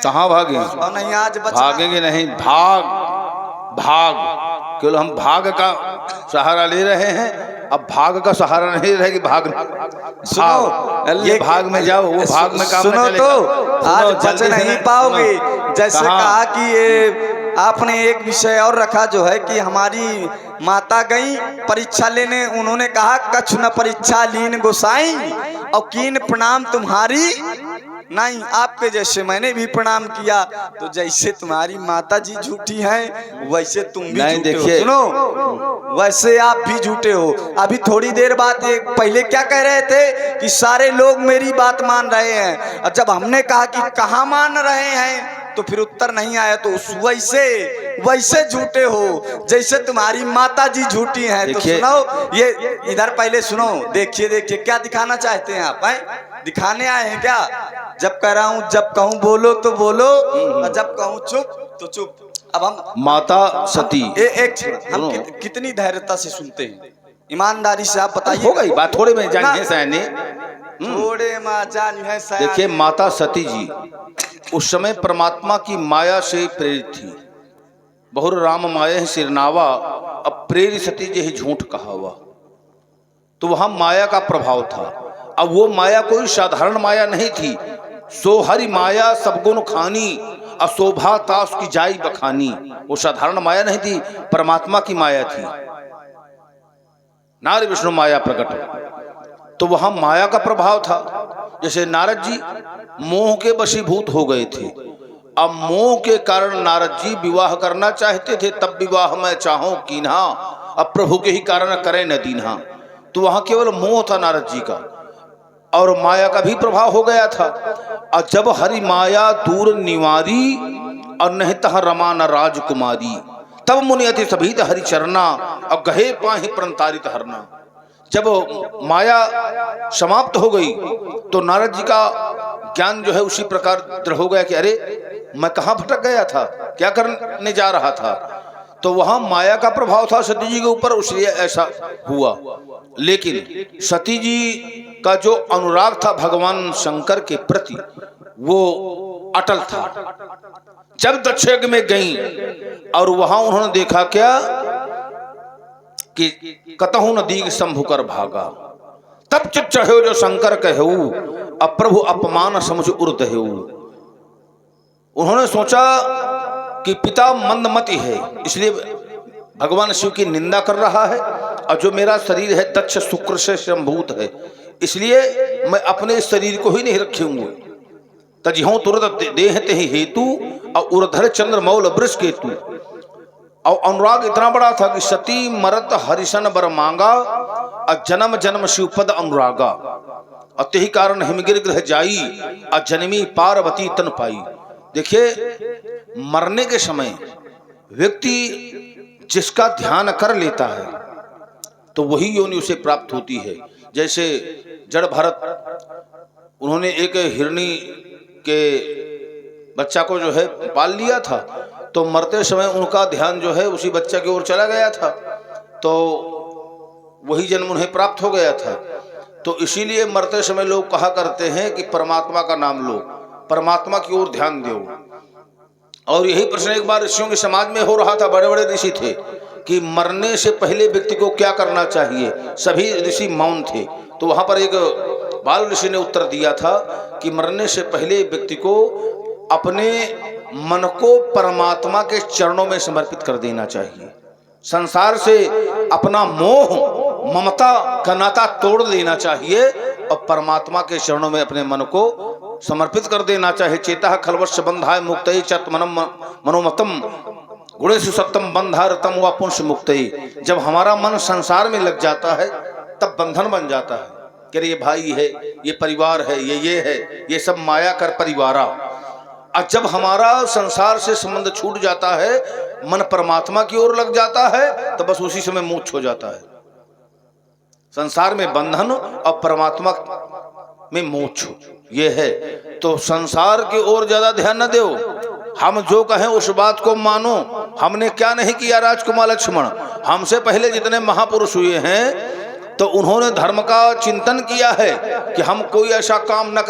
कहाँ भागे? और नहीं आज भागेंगे नहीं, भाग केवल हम भाग का सहारा ले रहे हैं, अब भाग का सहारा नहीं रहेगी, भाग सुनो, ये भाग में जाओ, वो भाग में काम सुनो, तो आज बच नहीं पाओगे। जैसे कहा कि ये आपने एक विषय और रखा जो है कि हमारी माता गई परीक्षा लेने, उन्होंने कहा कछु न परीक्षा लीन गोसाई और कीन प्रणाम तुम्हारी नहीं। आपके जैसे मैंने भी प्रणाम किया, तो जैसे तुम्हारी माता जी झूठी हैं वैसे तुम भी झूठे हो। सुनो, वैसे आप भी झूठे हो। अभी थोड़ी देर बाद पहले क्या कह रहे थे कि सारे लोग मेरी बात मान रहे हैं, और जब हमने कहा कि कहाँ मान रहे हैं तो फिर उत्तर नहीं आया, तो वैसे झूठे हो जैसे तुम्हारी माता जी झूठी हैं। तो सुनो, ये इधर पहले सुनो, देखिए क्या दिखाना चाहते हैं आप, हैं दिखाने आए हैं क्या? जब कह रहा हूं, जब कहूं बोलो तो बोलो, और जब कहूं चुप तो चुप। अब हम माता सती हम कितनी धैर्यता से सुनते हैं, ईमानदारी से आप बताइए। हो गई बात, थोड़े में जानिए सैनी, थोड़े माँ जान है सयानी। देखिए माता सती जी उस समय परमात्मा की माया से प्रेरित थी। बहुर राम माया सिरनावा, अब प्रेरित सती जी झूठ कहा हुआ, तो वहां माया का प्रभाव था। अब वो माया कोई साधारण माया नहीं थी। सो हरि माया सबगुण खानी, अशोभा ता उसकी जाई बखानी। वो साधारण माया नहीं थी, परमात्मा की माया थी, नारी विष्णु माया प्रकट। तो वहां माया का प्रभाव था। जैसे नारद जी मोह के वशीभूत हो गए थे। अब मोह के कारण नारद जी विवाह करना चाहते थे, तब विवाह मैं चाहूं कीन्हा, अब प्रभु के ही कारण करें न दीन्हा। तो वहां केवल मोह था नारद जी का, और माया का भी प्रभाव हो गया था। और जब हरि माया दूर निवारी, और नहीं तह रमा न राजकुमारी, तब मुनि अति सभीत हरि चरना, और गहे पाहि प्रणतारित हरना। जब माया समाप्त हो गई तो नारद जी का ज्ञान जो है उसी प्रकार दृढ़ हो गया कि अरे मैं कहाँ भटक गया था, क्या करने जा रहा था। तो वहां माया का प्रभाव था सती जी के ऊपर, उसलिए ऐसा हुआ। लेकिन सती जी का जो अनुराग था भगवान शंकर के प्रति वो अटल था। जब दक्ष यज्ञ में गई और वहां उन्होंने देखा क्या कि कतहु न दीग शंभु कर भागा, तब चित चढ़ो जो शंकर कहू, अब प्रभु अपमान समझ उर्दहु। उन्होंने सोचा कि पिता मंदमति है, इसलिए भगवान शिव की निंदा कर रहा है, और जो मेरा शरीर है दक्ष शुक्र से संभूत है, इसलिए मैं अपने शरीर को ही नहीं रखूंगा। तजिहों तुरत देह ते हेतु, और उर्धर चंद्र मौल वृष केतु। और अनुराग इतना बड़ा था कि सती मरत हरिशन बर मांगा, और जन्म जन्म शिवपद अनुरागा। और तेहि कारण हिमगिर ग्रह जाई, और जन्मी पार्वती तन पाई। देखिए मरने के समय व्यक्ति जिसका ध्यान कर लेता है तो वही योनि उसे प्राप्त होती है। जैसे जड़ भरत, उन्होंने एक हिरणी के बच्चा को जो है पाल लिया था, तो मरते समय उनका ध्यान जो है उसी बच्चा की ओर चला गया था, तो वही जन्म उन्हें प्राप्त हो गया था। तो इसीलिए मरते समय लोग कहा करते हैं कि परमात्मा का नाम लो, परमात्मा की ओर ध्यान दो। और यही प्रश्न एक बार ऋषियों के समाज में हो रहा था। बड़े बड़े ऋषि थे कि मरने से पहले व्यक्ति को क्या करना चाहिए, सभी ऋषि मौन थे। तो वहां पर एक बाल ऋषि ने उत्तर दिया था कि मरने से पहले व्यक्ति को अपने मन को परमात्मा के चरणों में समर्पित कर देना चाहिए। संसार से अपना मोह ममता का नाता तोड़ लेना चाहिए और परमात्मा के चरणों में अपने मन को समर्पित कर देना चाहिए। चेता खलवश बंधाय मुक्त चत मनम मनोमतम गुणेषु सत्यम बंधारतम व पुंस मुक्त। जब हमारा मन संसार में लग जाता है तब बंधन बन जाता है कि ये भाई है, ये परिवार है, ये है, ये सब माया कर परिवारा। और जब हमारा संसार से संबंध छूट जाता है, मन परमात्मा की ओर लग जाता है, तो बस उसी समय मोक्ष हो जाता है। संसार में बंधन और परमात्मा में मोक्ष, ये है। तो संसार की ओर ज्यादा ध्यान न दो, हम जो कहें उस बात को मानो। हमने क्या नहीं किया राजकुमार लक्ष्मण, हमसे पहले जितने महापुरुष हुए हैं तो उन्होंने धर्म का चिंतन किया है कि हम कोई ऐसा काम न करें